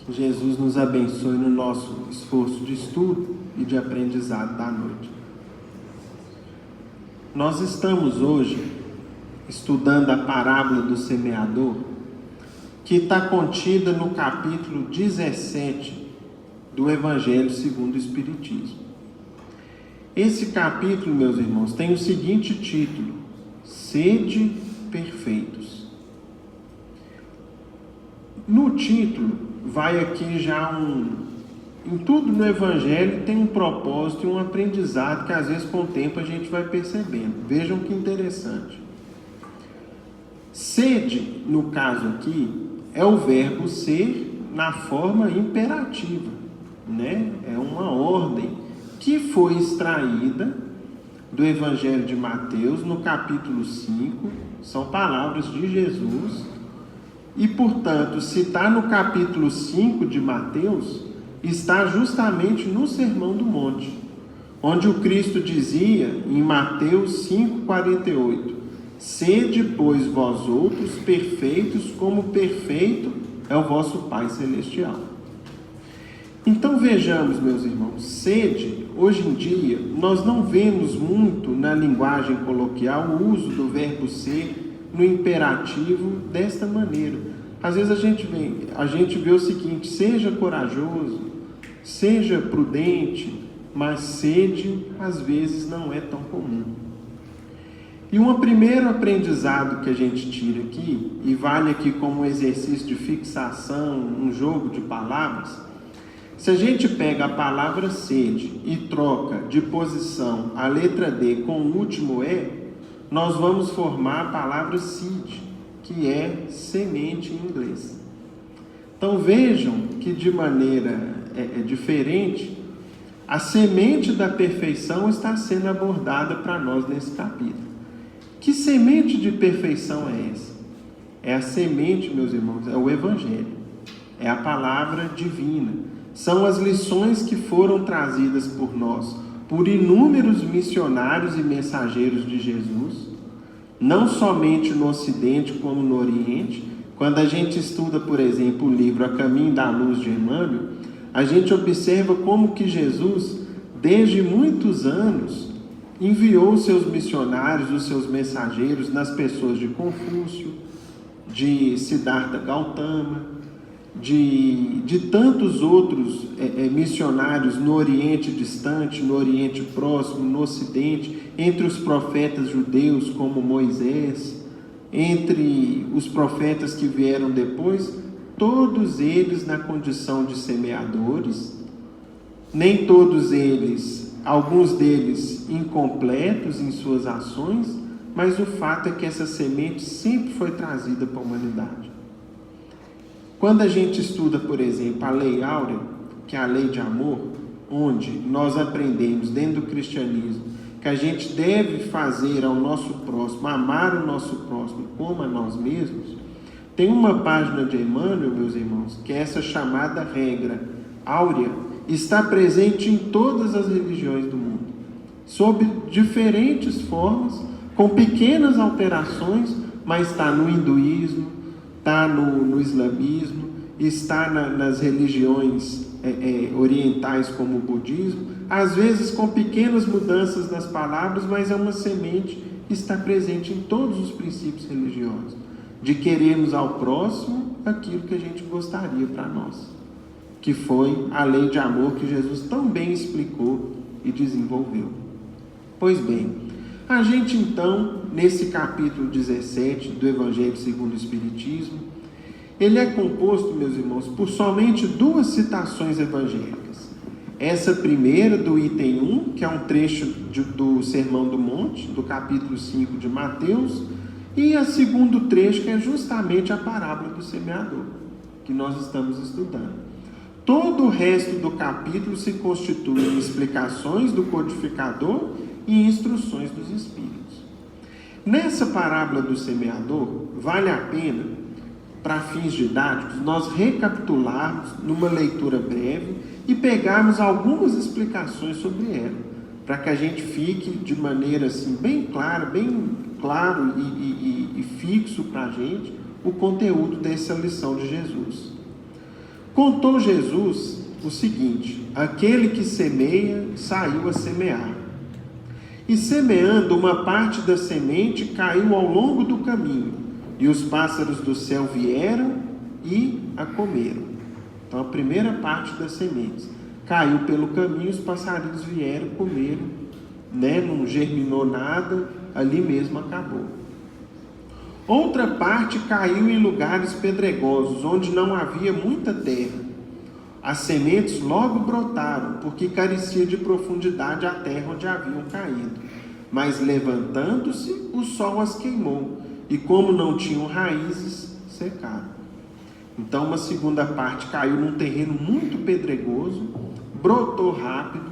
S2: Que Jesus nos abençoe no nosso esforço de estudo e de aprendizado da noite. Nós estamos hoje estudando a parábola do semeador, que está contida no capítulo 17 do Evangelho segundo o Espiritismo. Esse capítulo, meus irmãos, tem o seguinte título: Sede perfeitos. No título, vai aqui já em tudo no Evangelho tem um propósito e um aprendizado que às vezes com o tempo a gente vai percebendo. Vejam que interessante. Sede, no caso aqui, é o verbo ser na forma imperativa, né? É uma ordem que foi extraída do Evangelho de Mateus, no capítulo 5, são palavras de Jesus, e, portanto, se está no capítulo 5 de Mateus, está justamente no Sermão do Monte, onde o Cristo dizia, em Mateus 5,48, sede, pois, vós outros perfeitos, como perfeito é o vosso Pai Celestial. Então vejamos, meus irmãos, sede, hoje em dia, nós não vemos muito na linguagem coloquial o uso do verbo ser no imperativo desta maneira. Às vezes a gente vê o seguinte: seja corajoso, seja prudente, mas sede às vezes não é tão comum. E um primeiro aprendizado que a gente tira aqui, e vale aqui como um exercício de fixação, um jogo de palavras, se a gente pega a palavra sede e troca de posição a letra D com o último E, nós vamos formar a palavra seed, que é semente em inglês. Então vejam que de maneira diferente, a semente da perfeição está sendo abordada para nós nesse capítulo. Que semente de perfeição é essa? É a semente, meus irmãos, é o Evangelho, é a palavra divina, são as lições que foram trazidas por nós, por inúmeros missionários e mensageiros de Jesus, não somente no Ocidente como no Oriente. Quando a gente estuda, por exemplo, o livro A Caminho da Luz de Emmanuel, a gente observa como que Jesus, desde muitos anos, enviou os seus missionários, os seus mensageiros nas pessoas de Confúcio, de Siddhartha Gautama, de tantos outros missionários no Oriente distante, no Oriente próximo, no Ocidente, entre os profetas judeus como Moisés, entre os profetas que vieram depois, todos eles na condição de semeadores, nem todos eles, alguns deles incompletos em suas ações, mas o fato é que essa semente sempre foi trazida para a humanidade. Quando a gente estuda, por exemplo, a lei áurea, que é a lei de amor, onde nós aprendemos dentro do cristianismo que a gente deve fazer ao nosso próximo, amar o nosso próximo como a nós mesmos, tem uma página de Emmanuel, meus irmãos, que é essa chamada regra áurea, está presente em todas as religiões do mundo, sob diferentes formas, com pequenas alterações, mas está no hinduísmo, está no islamismo, está nas religiões orientais como o budismo, às vezes com pequenas mudanças nas palavras, mas é uma semente que está presente em todos os princípios religiosos, de querermos ao próximo aquilo que a gente gostaria para nós, que foi a lei de amor que Jesus tão bem explicou e desenvolveu. Pois bem, a gente então, nesse capítulo 17 do Evangelho segundo o Espiritismo, ele é composto, meus irmãos, por somente duas citações evangélicas. Essa primeira do item 1, que é um trecho do Sermão do Monte, do capítulo 5 de Mateus, E o segundo trecho, que é justamente a parábola do semeador, que nós estamos estudando. Todo o resto do capítulo se constitui em explicações do codificador e instruções dos Espíritos. Nessa parábola do semeador, vale a pena, para fins didáticos, nós recapitularmos numa leitura breve e pegarmos algumas explicações sobre ela, para que a gente fique de maneira assim, bem clara, bem claro e fixo para a gente o conteúdo dessa lição de Jesus. Contou Jesus o seguinte: aquele que semeia saiu a semear. E semeando, uma parte da semente caiu ao longo do caminho, e os pássaros do céu vieram e a comeram. Então, a primeira parte das sementes caiu pelo caminho, os passarinhos vieram, comeram, não germinou nada, ali mesmo acabou. Outra parte caiu em lugares pedregosos, onde não havia muita terra. As sementes logo brotaram, porque carecia de profundidade a terra onde haviam caído. Mas levantando-se, o sol as queimou, e como não tinham raízes, secaram. Então uma segunda parte caiu num terreno muito pedregoso, brotou rápido,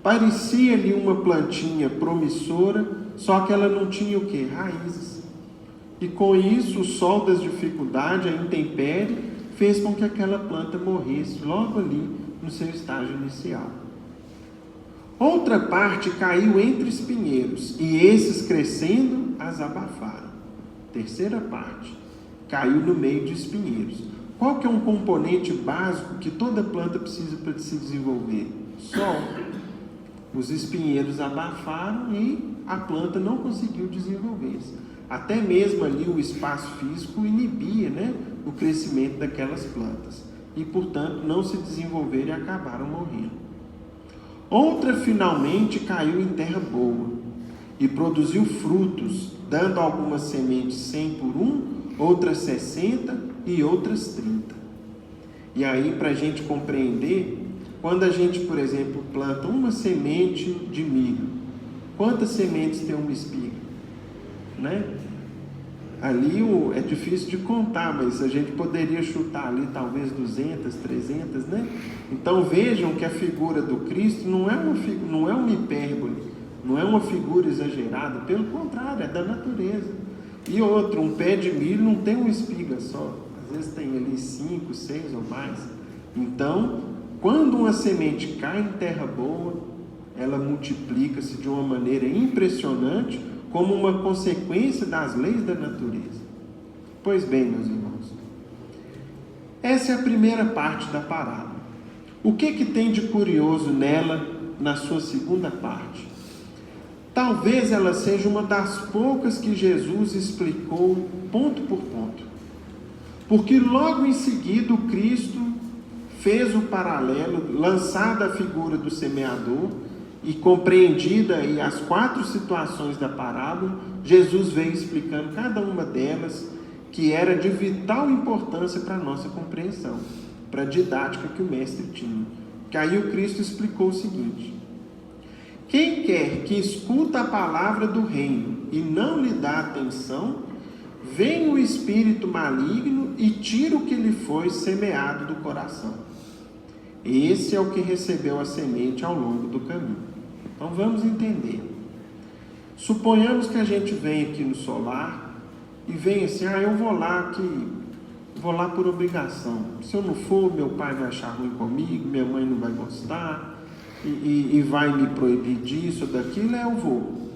S2: parecia ali uma plantinha promissora, só que ela não tinha o quê? Raízes. E com isso, o sol das dificuldades, a intempérie, fez com que aquela planta morresse logo ali no seu estágio inicial. Outra parte caiu entre espinheiros, e esses crescendo as abafaram. Terceira parte caiu no meio de espinheiros. Qual que é um componente básico que toda planta precisa para se desenvolver? Sol. Os espinheiros abafaram e a planta não conseguiu desenvolver-se. Até mesmo ali o espaço físico inibia, o crescimento daquelas plantas. E, portanto, não se desenvolveram e acabaram morrendo. Outra, finalmente, caiu em terra boa e produziu frutos, dando algumas sementes 100 por 1, outras 60 e outras 30. E aí, para a gente compreender, quando a gente, por exemplo, planta uma semente de milho, quantas sementes tem uma espiga? Ali é difícil de contar, mas a gente poderia chutar ali talvez 200, 300, Então vejam que a figura do Cristo não é uma hipérbole, não é uma figura exagerada, pelo contrário, é da natureza. E outro, um pé de milho não tem uma espiga só, às vezes tem ali 5, 6 ou mais. Então, quando uma semente cai em terra boa, ela multiplica-se de uma maneira impressionante, como uma consequência das leis da natureza. Pois bem, meus irmãos, essa é a primeira parte da parábola. O que tem de curioso nela, na sua segunda parte? Talvez ela seja uma das poucas que Jesus explicou ponto por ponto. Porque logo em seguida o Cristo fez o paralelo, lançada a figura do semeador, e compreendida aí as 4 situações da parábola, Jesus veio explicando cada uma delas, que era de vital importância para a nossa compreensão, para a didática que o mestre tinha. Que aí o Cristo explicou o seguinte: quem quer que escuta a palavra do reino e não lhe dá atenção, vem o espírito maligno e tira o que lhe foi semeado do coração. Esse é o que recebeu a semente ao longo do caminho. Então vamos entender. Suponhamos que a gente vem aqui no solar e vem assim: eu vou lá por obrigação. Se eu não for, meu pai vai achar ruim comigo, minha mãe não vai gostar e vai me proibir disso ou daquilo, eu vou.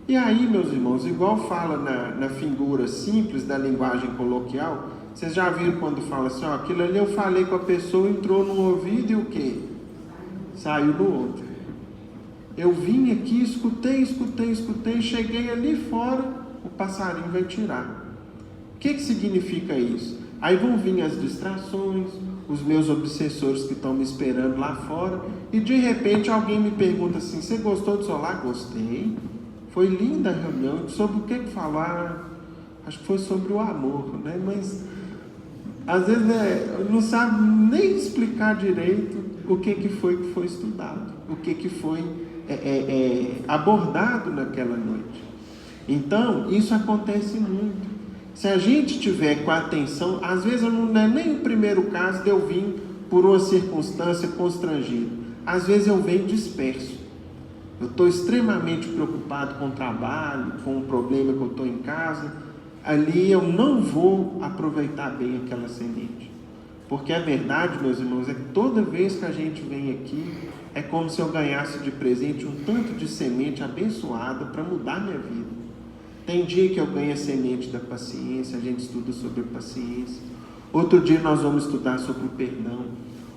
S2: E aí, meus irmãos, igual fala na figura simples da linguagem coloquial, vocês já viram quando fala assim: aquilo ali eu falei com a pessoa, entrou no ouvido e o quê? Saiu no outro. Eu vim aqui, escutei, cheguei ali fora, o passarinho vai tirar. O que significa isso? Aí vão vir as distrações, os meus obsessores que estão me esperando lá fora, e de repente alguém me pergunta assim: você gostou do solar? Gostei. Foi linda a reunião. Sobre o que falar? Acho que foi sobre o amor, Mas às vezes não sabe nem explicar direito o que foi estudado, o que foi abordado naquela noite. Então, isso acontece muito. Se a gente tiver com a atenção, às vezes não é nem o primeiro caso de eu vir por uma circunstância constrangido. Às vezes eu venho disperso. Eu estou extremamente preocupado com o trabalho, com o problema que eu estou em casa. Ali eu não vou aproveitar bem aquela semente. Porque a verdade, meus irmãos, é que toda vez que a gente vem aqui, é como se eu ganhasse de presente um tanto de semente abençoada para mudar minha vida. Tem dia que eu ganho a semente da paciência, a gente estuda sobre paciência. Outro dia nós vamos estudar sobre o perdão.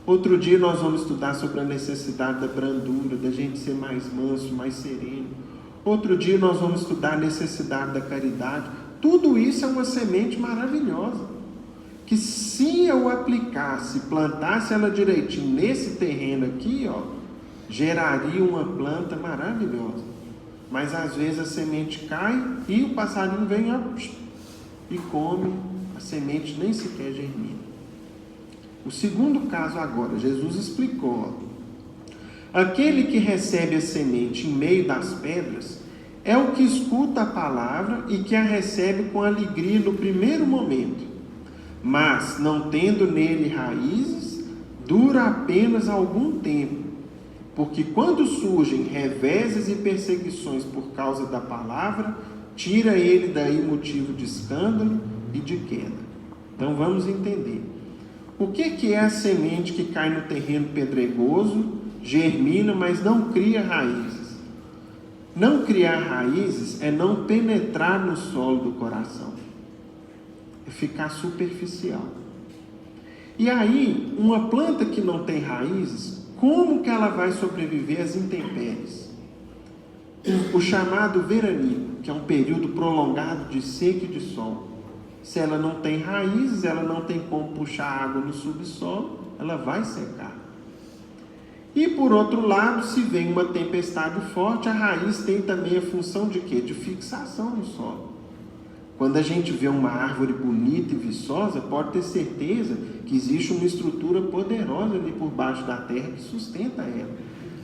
S2: Outro dia nós vamos estudar sobre a necessidade da brandura, da gente ser mais manso, mais sereno. Outro dia nós vamos estudar a necessidade da caridade. Tudo isso é uma semente maravilhosa, que se eu aplicasse, plantasse ela direitinho nesse terreno aqui, ó, geraria uma planta maravilhosa. Mas às vezes a semente cai e o passarinho vem e come, a semente nem sequer germina. O segundo caso agora, Jesus explicou, ó, aquele que recebe a semente em meio das pedras é o que escuta a palavra e que a recebe com alegria no primeiro momento, mas não tendo nele raízes, dura apenas algum tempo. Porque quando surgem reveses e perseguições por causa da palavra, tira ele daí motivo de escândalo e de queda. Então vamos entender. O que é a semente que cai no terreno pedregoso, germina, mas não cria raízes? Não criar raízes é não penetrar no solo do coração. É ficar superficial. E aí, uma planta que não tem raízes, como que ela vai sobreviver às intempéries? O chamado veranico, que é um período prolongado de seca e de sol. Se ela não tem raízes, ela não tem como puxar água no subsolo, ela vai secar. E por outro lado, se vem uma tempestade forte, a raiz tem também a função de quê? De fixação no solo. Quando a gente vê uma árvore bonita e viçosa, pode ter certeza que existe uma estrutura poderosa ali por baixo da terra que sustenta ela.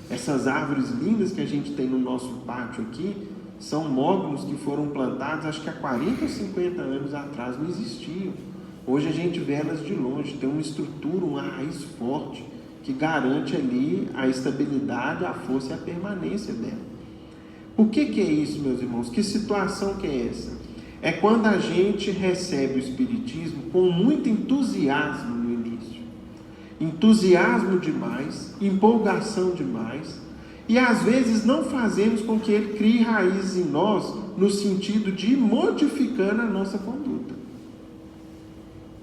S2: Essas árvores lindas que a gente tem no nosso pátio aqui, são mognos que foram plantados, acho que há 40 ou 50 anos atrás, não existiam. Hoje a gente vê elas de longe, tem uma estrutura, uma raiz forte, que garante ali a estabilidade, a força e a permanência dela. O que é isso, meus irmãos? Que situação que é essa? É quando a gente recebe o Espiritismo com muito entusiasmo no início. Entusiasmo demais, empolgação demais, e às vezes não fazemos com que ele crie raízes em nós, no sentido de ir modificando a nossa conduta.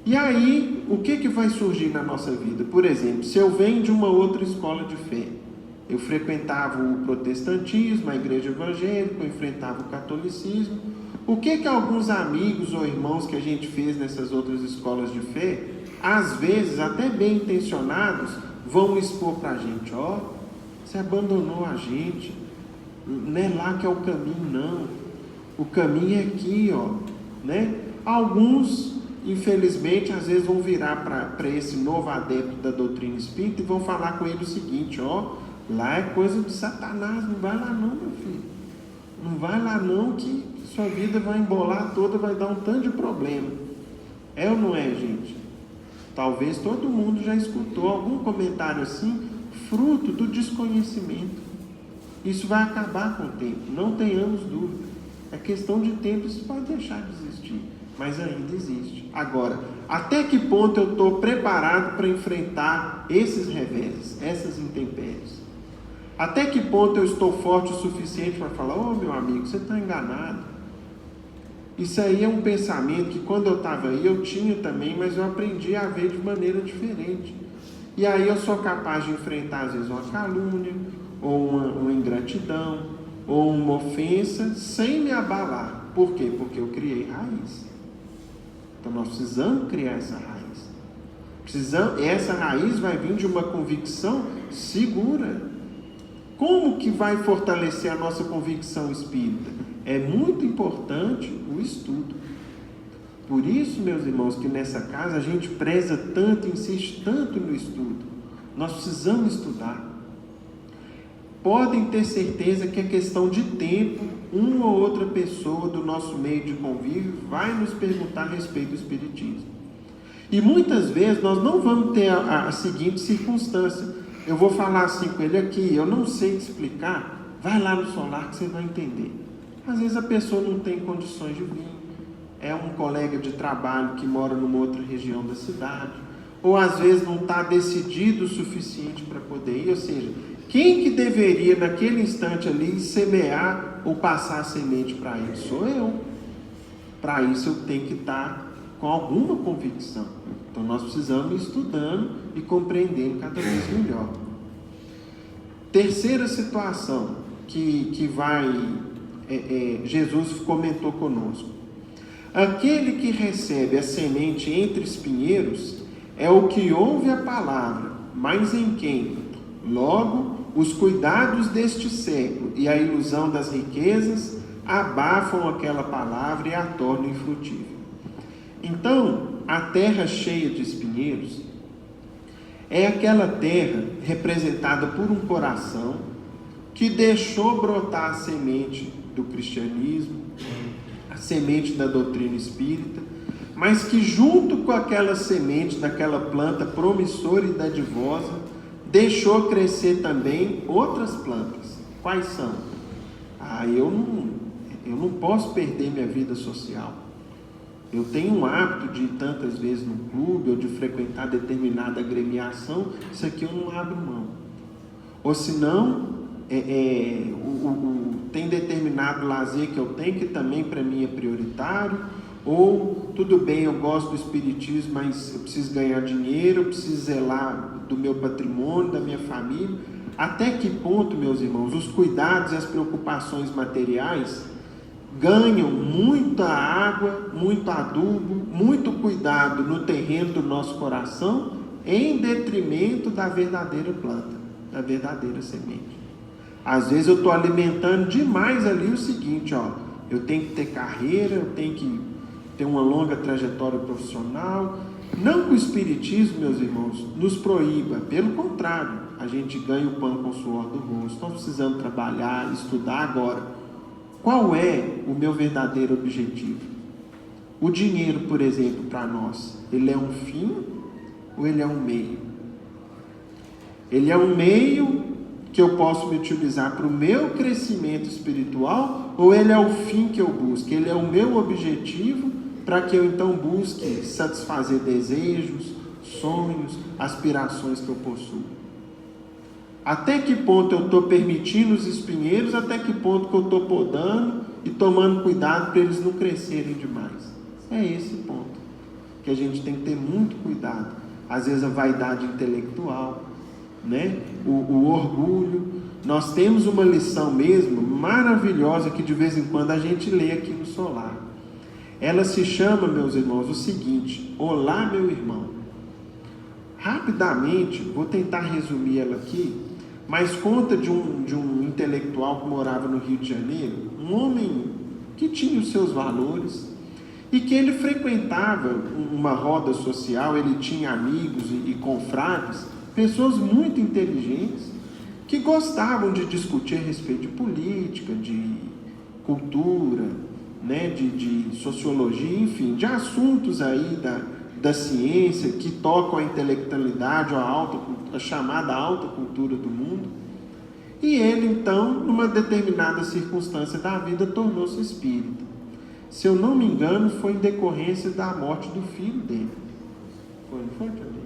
S2: E aí, o que vai surgir na nossa vida? Por exemplo, se eu venho de uma outra escola de fé, eu frequentava o protestantismo, a igreja evangélica, eu enfrentava o catolicismo. O que alguns amigos ou irmãos que a gente fez nessas outras escolas de fé, às vezes, até bem intencionados, vão expor para a gente, ó, você abandonou a gente, não é lá que é o caminho, não. O caminho é aqui, ó, né? Alguns, infelizmente, às vezes vão virar para esse novo adepto da doutrina espírita e vão falar com ele o seguinte, ó, lá é coisa de Satanás, não vai lá não, meu filho. Não vai lá não que sua vida vai embolar toda, vai dar um tanto de problema. É ou não é, gente? Talvez todo mundo já escutou algum comentário assim, fruto do desconhecimento. Isso vai acabar com o tempo, não tenhamos dúvida. É questão de tempo, isso pode deixar de existir, mas ainda existe. Agora, até que ponto eu estou preparado para enfrentar esses reveses, essas intempéries? Até que ponto eu estou forte o suficiente para falar, ô meu amigo, você está enganado. Isso aí é um pensamento que quando eu estava aí eu tinha também, mas eu aprendi a ver de maneira diferente. E aí eu sou capaz de enfrentar às vezes uma calúnia, ou uma ingratidão, ou uma ofensa, sem me abalar. Por quê? Porque eu criei raiz. Então nós precisamos criar essa raiz. Essa raiz vai vir de uma convicção segura. Como que vai fortalecer a nossa convicção espírita? É muito importante o estudo. Por isso, meus irmãos, que nessa casa a gente preza tanto, insiste tanto no estudo. Nós precisamos estudar. podem ter certeza que é questão de tempo, uma ou outra pessoa do nosso meio de convívio vai nos perguntar a respeito do Espiritismo. E muitas vezes nós não vamos ter a seguinte circunstância: eu vou falar assim com ele aqui, eu não sei te explicar, vai lá no solar que você vai entender. Às vezes a pessoa não tem condições de vir, é um colega de trabalho que mora numa outra região da cidade, ou às vezes não está decidido o suficiente para poder ir. Ou seja, quem que deveria naquele instante ali semear ou passar a semente para ele? Sou eu. Para isso eu tenho que estar com alguma convicção. Então nós precisamos ir estudando e compreendendo cada vez melhor. Terceira situação que Jesus comentou conosco: aquele que recebe a semente entre espinheiros é o que ouve a palavra, mas em quem, logo, os cuidados deste século e a ilusão das riquezas abafam aquela palavra e a tornam infrutível. Então, a terra cheia de espinheiros é aquela terra representada por um coração que deixou brotar a semente do cristianismo, a semente da doutrina espírita, mas que junto com aquela semente daquela planta promissora e dadivosa, deixou crescer também outras plantas. Quais são? Eu não posso perder minha vida social. Eu tenho um hábito de ir tantas vezes no clube, ou de frequentar determinada agremiação, isso aqui eu não abro mão. Ou senão, tem determinado lazer que eu tenho, que também para mim é prioritário, ou tudo bem, eu gosto do espiritismo, mas eu preciso ganhar dinheiro, eu preciso zelar do meu patrimônio, da minha família. Até que ponto, meus irmãos, os cuidados e as preocupações materiais ganham muita água, muito adubo, muito cuidado no terreno do nosso coração, em detrimento da verdadeira planta, da verdadeira semente. Às vezes eu estou alimentando demais ali o seguinte, eu tenho que ter carreira, eu tenho que ter uma longa trajetória profissional. Não que o Espiritismo, meus irmãos, nos proíba, pelo contrário, a gente ganha o pão com o suor do rosto. Nós precisamos trabalhar, estudar agora. Qual é o meu verdadeiro objetivo? O dinheiro, por exemplo, para nós, ele é um fim ou ele é um meio? Ele é um meio que eu posso me utilizar para o meu crescimento espiritual, ou ele é o fim que eu busco? Ele é o meu objetivo para que eu então busque satisfazer desejos, sonhos, aspirações que eu possuo? Até que ponto eu estou permitindo os espinheiros, até que ponto que eu estou podando e tomando cuidado para eles não crescerem demais? É esse ponto que a gente tem que ter muito cuidado. Às vezes a vaidade intelectual, né? o orgulho. Nós temos uma lição mesmo maravilhosa que de vez em quando a gente lê aqui no solar. Ela se chama, meus irmãos, o seguinte: olá, meu irmão. Rapidamente, vou tentar resumir ela aqui, mas conta de um intelectual que morava no Rio de Janeiro, um homem que tinha os seus valores e que ele frequentava uma roda social. Ele tinha amigos e confrades, pessoas muito inteligentes, que gostavam de discutir a respeito de política, de cultura, né, de sociologia, enfim, de assuntos aí da ciência que tocam a intelectualidade, a chamada alta cultura do mundo. E ele então, numa determinada circunstância da vida, tornou-se espírita. Se eu não me engano, foi em decorrência da morte do filho dele. Não foi, também?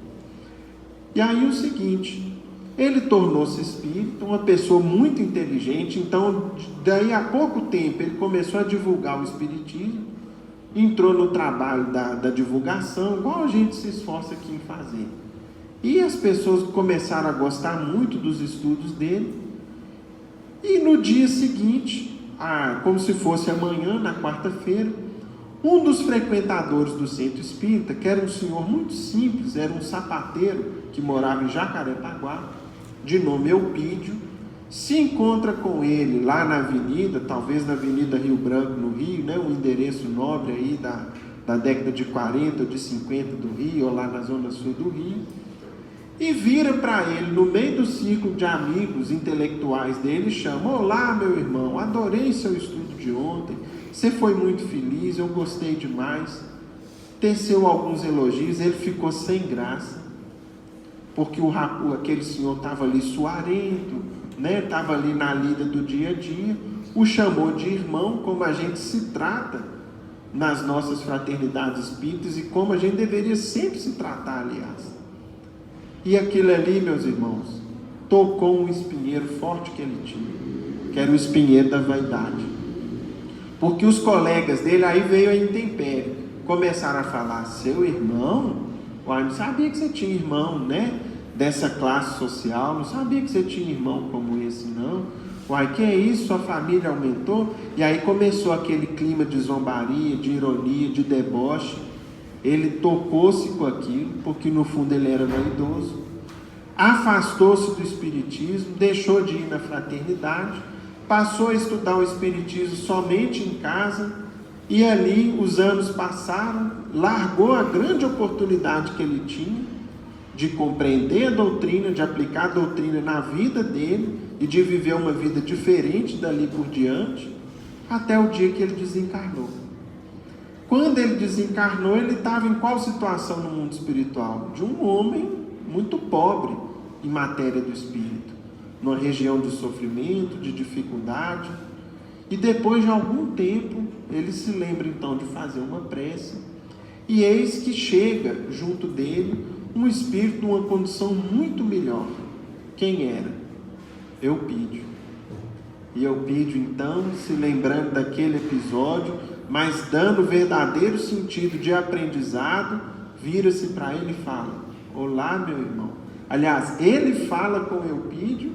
S2: E aí o seguinte, ele tornou-se espírita, uma pessoa muito inteligente. Então, daí a pouco tempo, ele começou a divulgar o espiritismo, entrou no trabalho da divulgação, igual a gente se esforça aqui em fazer. E as pessoas começaram a gostar muito dos estudos dele. E no dia seguinte, como se fosse amanhã, na quarta-feira, um dos frequentadores do centro espírita, que era um senhor muito simples, era um sapateiro que morava em Jacarepaguá, de nome Eupídio, se encontra com ele lá na avenida, talvez na Avenida Rio Branco, no Rio, né, um endereço nobre aí da década de 40 ou de 50 do Rio, ou lá na zona sul do Rio. e vira para ele, no meio do círculo de amigos intelectuais dele, e chama: olá, meu irmão, adorei seu estudo de ontem, você foi muito feliz, eu gostei demais. Teceu alguns elogios, ele ficou sem graça, porque aquele senhor estava ali suarento, né? Estava ali na lida do dia a dia, o chamou de irmão, como a gente se trata nas nossas fraternidades espíritas e como a gente deveria sempre se tratar, aliás. E aquilo ali, meus irmãos, tocou um espinheiro forte que ele tinha, que era o espinheiro da vaidade. Porque os colegas dele, aí veio a intempérie, começaram a falar: seu irmão? Uai, não sabia que você tinha irmão, né? Dessa classe social, não sabia que você tinha irmão como esse, não. Uai, que é isso? Sua família aumentou? E aí começou aquele clima de zombaria, de ironia, de deboche. Ele tocou-se com aquilo, porque no fundo ele era vaidoso. Afastou-se do espiritismo, deixou de ir na fraternidade, passou a estudar o espiritismo somente em casa, e ali os anos passaram, largou a grande oportunidade que ele tinha de compreender a doutrina, de aplicar a doutrina na vida dele e de viver uma vida diferente dali por diante, até o dia que ele desencarnou. Quando ele desencarnou, ele estava em qual situação no mundo espiritual? De um homem muito pobre em matéria do espírito, numa região de sofrimento, de dificuldade. E depois de algum tempo, ele se lembra então de fazer uma prece, e eis que chega junto dele um espírito numa condição muito melhor. Quem era? Eupídio. E Eupídio então, se lembrando daquele episódio, mas dando verdadeiro sentido de aprendizado, vira-se para ele e fala: olá, meu irmão. Aliás, ele fala com Eupídio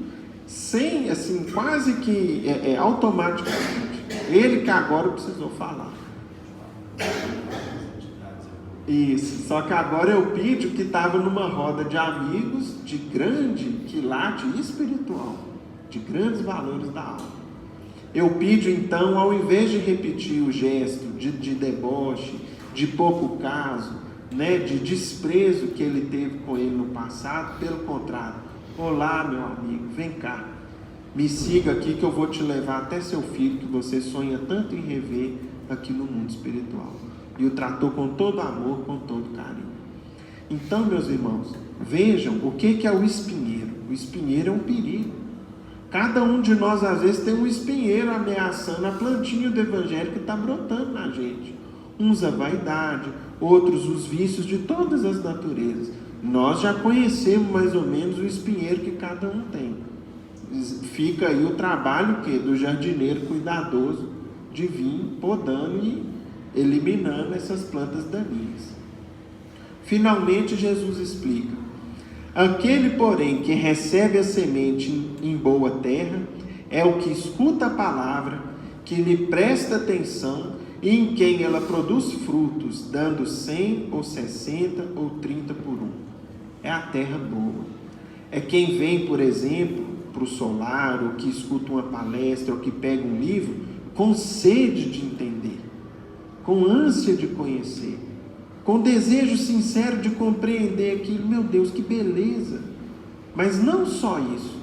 S2: sem, assim, quase que automaticamente. Ele que agora precisou falar. Isso, só que agora Eupídio, que estava numa roda de amigos de grande quilate espiritual, de grandes valores da alma. Eupídio, então, ao invés de repetir o gesto de deboche, de pouco caso, né, de desprezo que ele teve com ele no passado, pelo contrário: olá, meu amigo, vem cá, me siga aqui que eu vou te levar até seu filho, que você sonha tanto em rever aqui no mundo espiritual. E o tratou com todo amor, com todo carinho. Então, meus irmãos, vejam o que é o espinheiro. O espinheiro é um perigo. Cada um de nós, às vezes, tem um espinheiro ameaçando a plantinha do evangelho que está brotando na gente. Uns a vaidade, outros os vícios de todas as naturezas. Nós já conhecemos mais ou menos o espinheiro que cada um tem. Fica aí o trabalho do jardineiro cuidadoso de vir podando e eliminando essas plantas daninhas. Finalmente, Jesus explica: aquele, porém, que recebe a semente em boa terra é o que escuta a palavra, que lhe presta atenção e em quem ela produz frutos, dando 100 ou 60 ou 30 por um. É a terra boa. É quem vem, por exemplo, para o solar, ou que escuta uma palestra, ou que pega um livro, com sede de entender, com ânsia de conhecer, com desejo sincero de compreender aquilo. Meu Deus, que beleza! Mas não só isso.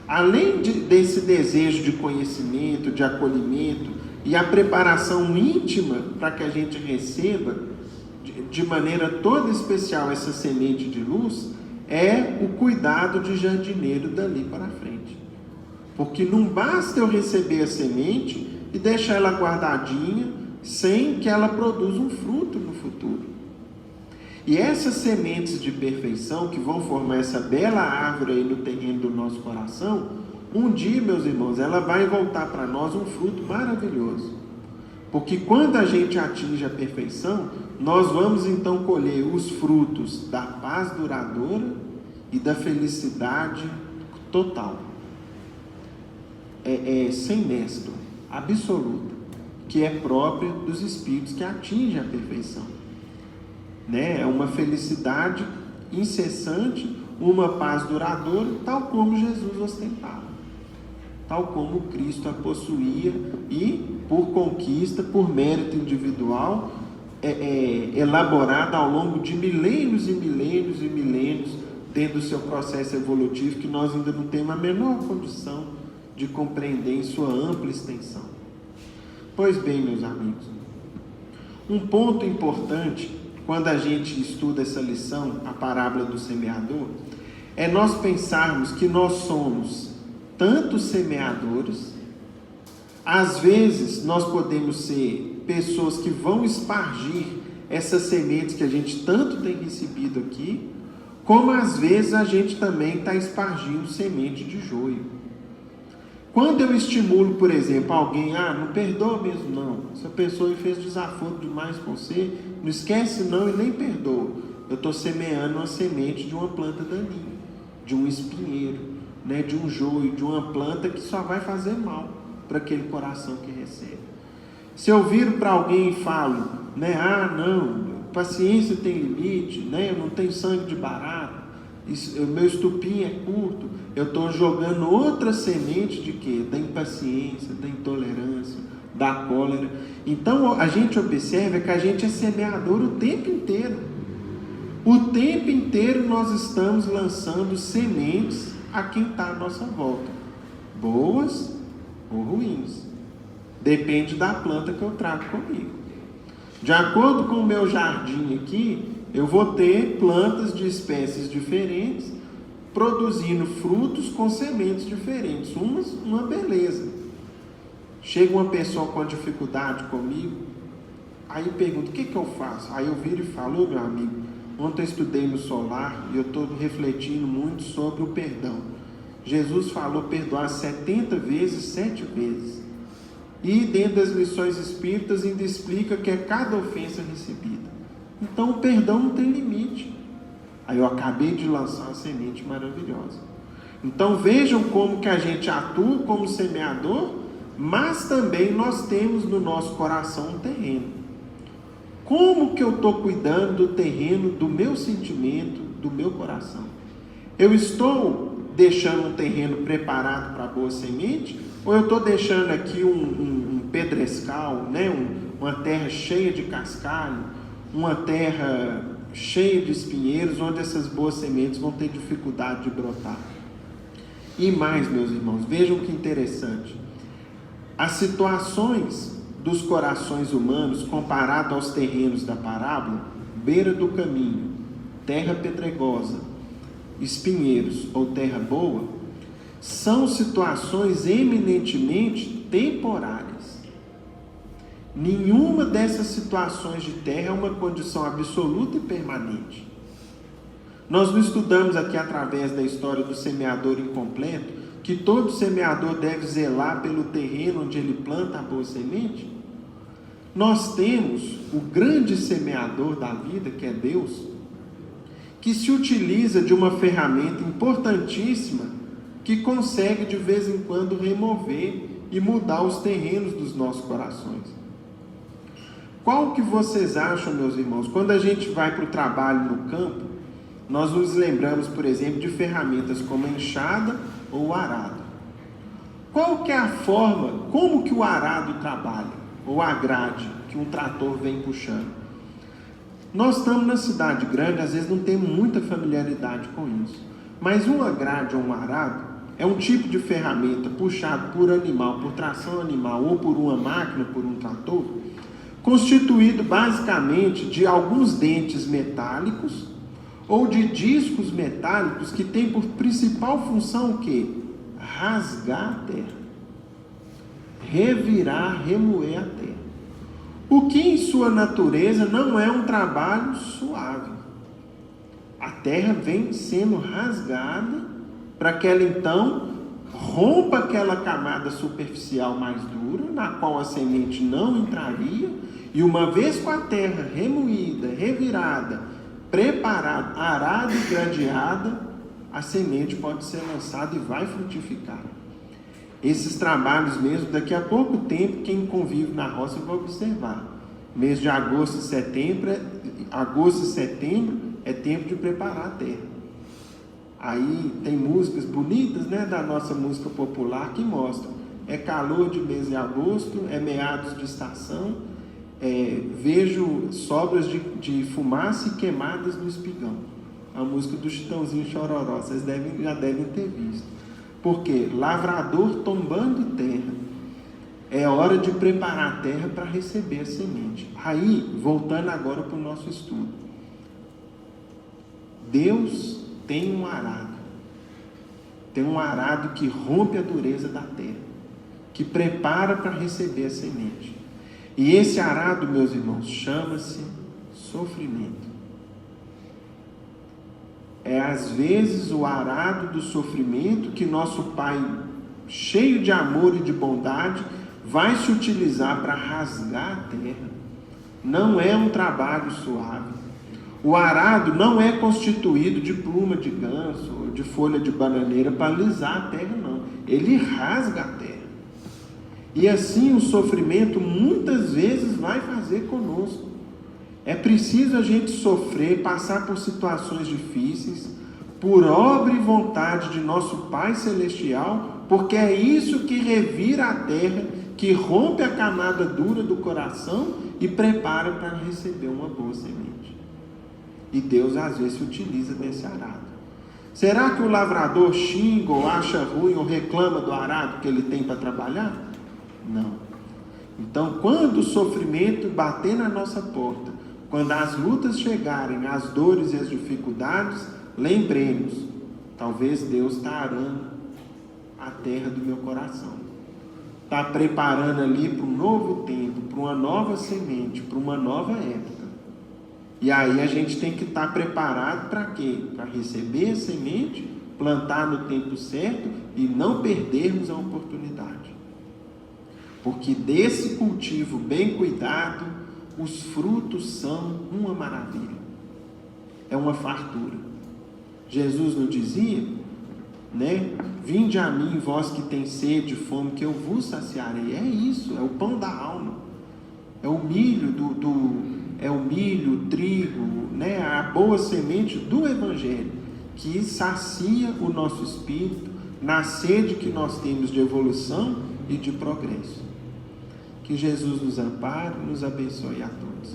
S2: Além desse desejo de conhecimento, de acolhimento e a preparação íntima para que a gente receba de maneira toda especial essa semente de luz, é o cuidado de jardineiro dali para frente. Porque não basta eu receber a semente e deixar ela guardadinha sem que ela produza um fruto no futuro. E essas sementes de perfeição que vão formar essa bela árvore aí no terreno do nosso coração, um dia, meus irmãos, ela vai voltar para nós um fruto maravilhoso. Porque quando a gente atinge a perfeição, nós vamos então colher os frutos da paz duradoura e da felicidade total. Sem mescla, absoluta, que é própria dos espíritos que atingem a perfeição. Né? É uma felicidade incessante, uma paz duradoura, tal como Jesus ostentava, tal como Cristo a possuía e, por conquista, por mérito individual, elaborada ao longo de milênios e milênios e milênios dentro do seu processo evolutivo, que nós ainda não temos a menor condição de compreender em sua ampla extensão. Pois bem, meus amigos, um ponto importante quando a gente estuda essa lição, a parábola do semeador, é nós pensarmos que nós somos tanto semeadores. Às vezes nós podemos ser pessoas que vão espargir essas sementes que a gente tanto tem recebido aqui, como às vezes a gente também está espargindo semente de joio. Quando eu estimulo, por exemplo, alguém, não perdoa mesmo não, essa pessoa fez desaforo demais com você, não esquece não e nem perdoa. Eu estou semeando uma semente de uma planta daninha, de um espinheiro, né, de um joio, de uma planta que só vai fazer mal para aquele coração que recebe. Se eu viro para alguém e falo, né, não, paciência tem limite, né, eu não tenho sangue de barata, o meu estupim é curto, eu estou jogando outra semente de quê? Da impaciência, da intolerância, da cólera. Então a gente observa que a gente é semeador o tempo inteiro. O tempo inteiro nós estamos lançando sementes a quem está à nossa volta, boas ou ruins, depende da planta que eu trago comigo. De acordo com o meu jardim aqui, eu vou ter plantas de espécies diferentes, produzindo frutos com sementes diferentes, uma beleza. Chega uma pessoa com dificuldade comigo, aí pergunta, o que eu faço? Aí eu viro e falo, meu amigo, ontem eu estudei no solar e eu estou refletindo muito sobre o perdão. Jesus falou perdoar 70 vezes, 7 vezes. E dentro das lições espíritas ainda explica que é cada ofensa recebida. Então o perdão não tem limite. Aí eu acabei de lançar uma semente maravilhosa. Então vejam como que a gente atua como semeador, mas também nós temos no nosso coração um terreno. Como que eu estou cuidando do terreno, do meu sentimento, do meu coração? Eu estou deixando um terreno preparado para a boa semente? Ou eu estou deixando aqui um pedrescal, né? Uma terra cheia de cascalho, uma terra cheia de espinheiros, onde essas boas sementes vão ter dificuldade de brotar? E mais, meus irmãos, vejam que interessante. As situações dos corações humanos, comparado aos terrenos da parábola, beira do caminho, terra pedregosa, espinheiros ou terra boa, são situações eminentemente temporárias. Nenhuma dessas situações de terra é uma condição absoluta e permanente. Nós não estudamos aqui através da história do semeador incompleto que todo semeador deve zelar pelo terreno onde ele planta a boa semente? Nós temos o grande semeador da vida, que é Deus, que se utiliza de uma ferramenta importantíssima que consegue de vez em quando remover e mudar os terrenos dos nossos corações. Qual que vocês acham, meus irmãos, quando a gente vai para o trabalho no campo, nós nos lembramos, por exemplo, de ferramentas como a enxada ou o arado. Qual que é a forma, como que o arado trabalha, ou a grade que um trator vem puxando? Nós estamos na cidade grande, às vezes não temos muita familiaridade com isso, mas uma grade ou um arado é um tipo de ferramenta puxado por animal, por tração animal ou por uma máquina, por um trator, constituído basicamente de alguns dentes metálicos ou de discos metálicos que tem por principal função o quê? Rasgar a terra, revirar, remoer a terra. O que em sua natureza não é um trabalho suave. A terra vem sendo rasgada para que ela então rompa aquela camada superficial mais dura, na qual a semente não entraria, e uma vez com a terra remoída, revirada, preparada, arada e gradeada, a semente pode ser lançada e vai frutificar. Esses trabalhos mesmo, daqui a pouco tempo, quem convive na roça vai observar. Mês de agosto e setembro é tempo de preparar a terra. Aí tem músicas bonitas, né, da nossa música popular que mostram. É calor de mês de agosto, é meados de estação, vejo sobras de fumaça e queimadas no espigão. a música do Chitãozinho Chororó, vocês já devem ter visto. Porque lavrador tombando terra, é hora de preparar a terra para receber a semente. Aí, voltando agora para o nosso estudo. Deus tem um arado. Tem um arado que rompe a dureza da terra, que prepara para receber a semente. E esse arado, meus irmãos, chama-se sofrimento. É às vezes o arado do sofrimento que nosso Pai, cheio de amor e de bondade, vai se utilizar para rasgar a terra. Não é um trabalho suave. O arado não é constituído de pluma de ganso ou de folha de bananeira para alisar a terra, não. Ele rasga a terra. E assim o sofrimento muitas vezes vai fazer conosco. É preciso a gente sofrer, passar por situações difíceis, por obra e vontade de nosso Pai Celestial, porque é isso que revira a terra, que rompe a camada dura do coração e prepara para receber uma boa semente. E Deus às vezes se utiliza desse arado. Será que o lavrador xinga ou acha ruim ou reclama do arado que ele tem para trabalhar? Não. Então, quando o sofrimento bater na nossa porta, quando as lutas chegarem, as dores e as dificuldades, lembremos, talvez Deus está arando a terra do meu coração. Está preparando ali para um novo tempo, para uma nova semente, para uma nova época. E aí a gente tem que estar preparado para quê? Para receber a semente, plantar no tempo certo e não perdermos a oportunidade. Porque desse cultivo bem cuidado, os frutos são uma maravilha. É uma fartura. Jesus nos dizia, né? Vinde a mim, vós que tem sede e fome, que eu vos saciarei. É isso, é o pão da alma. É o milho o trigo, né? A boa semente do Evangelho, que sacia o nosso espírito na sede que nós temos de evolução e de progresso. Que Jesus nos ampare e nos abençoe a todos.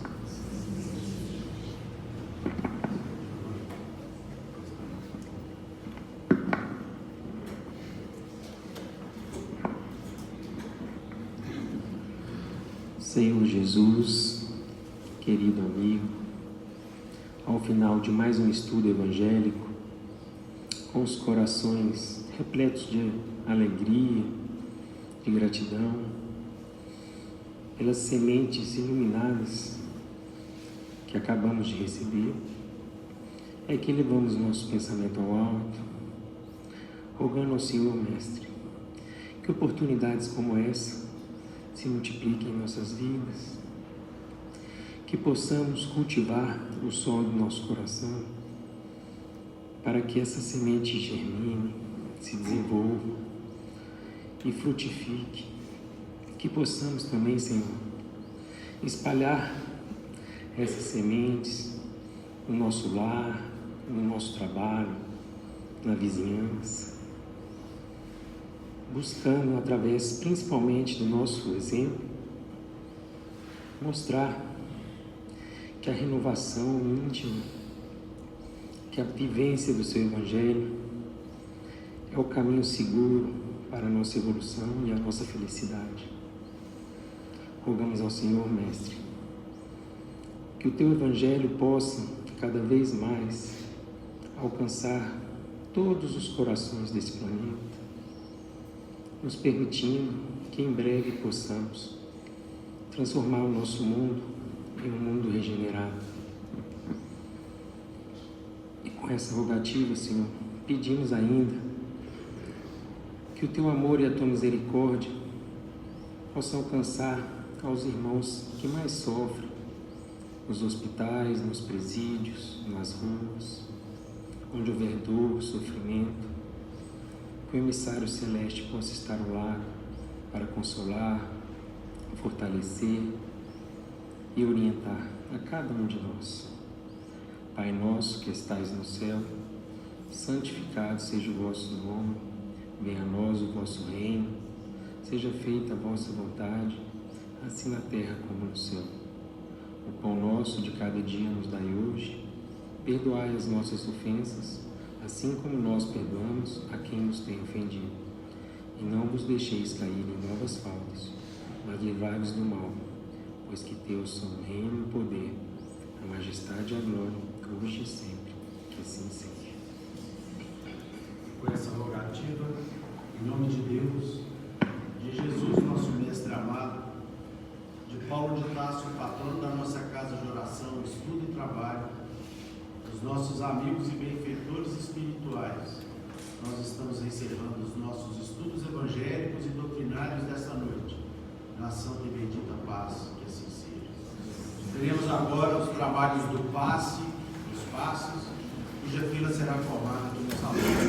S3: Senhor Jesus, querido amigo, ao final de mais um estudo evangélico, com os corações repletos de alegria, de gratidão, pelas sementes iluminadas que acabamos de receber, é que levamos nosso pensamento ao alto, rogando ao Senhor, Mestre, que oportunidades como essa se multipliquem em nossas vidas, que possamos cultivar o solo do nosso coração, para que essa semente germine, se desenvolva e frutifique. Que possamos também, Senhor, espalhar essas sementes no nosso lar, no nosso trabalho, na vizinhança, buscando, através principalmente do nosso exemplo, mostrar que a renovação íntima, que a vivência do seu Evangelho é o caminho seguro para a nossa evolução e a nossa felicidade. Rogamos ao Senhor, Mestre, que o Teu Evangelho possa cada vez mais alcançar todos os corações desse planeta, nos permitindo que em breve possamos transformar o nosso mundo em um mundo regenerado. E com essa rogativa, Senhor, pedimos ainda que o Teu amor e a Tua misericórdia possam alcançar aos irmãos que mais sofrem, nos hospitais, nos presídios, nas ruas, onde houver dor, sofrimento, que o emissário celeste possa estar ao lado para consolar, fortalecer e orientar a cada um de nós. Pai nosso que estais no céu, santificado seja o vosso nome, venha a nós o vosso reino, seja feita a vossa vontade, assim na terra como no céu. O pão nosso de cada dia nos dai hoje, perdoai as nossas ofensas, assim como nós perdoamos a quem nos tem ofendido. E não vos deixeis cair em novas faltas, mas livrai-vos do mal, pois que teus são o reino e o poder, a majestade e a glória, hoje e sempre, que assim seja.
S1: Com essa rogativa, em nome de Deus, de Jesus, nosso mestre amado, de Paulo de Tarso, patrono da nossa casa de oração, estudo e trabalho, dos nossos amigos e benfeitores espirituais, nós estamos encerrando os nossos estudos evangélicos e doutrinários desta noite, na santa e bendita paz, que assim seja. Teremos agora os trabalhos do passe, dos passos, cuja fila será formada no salão.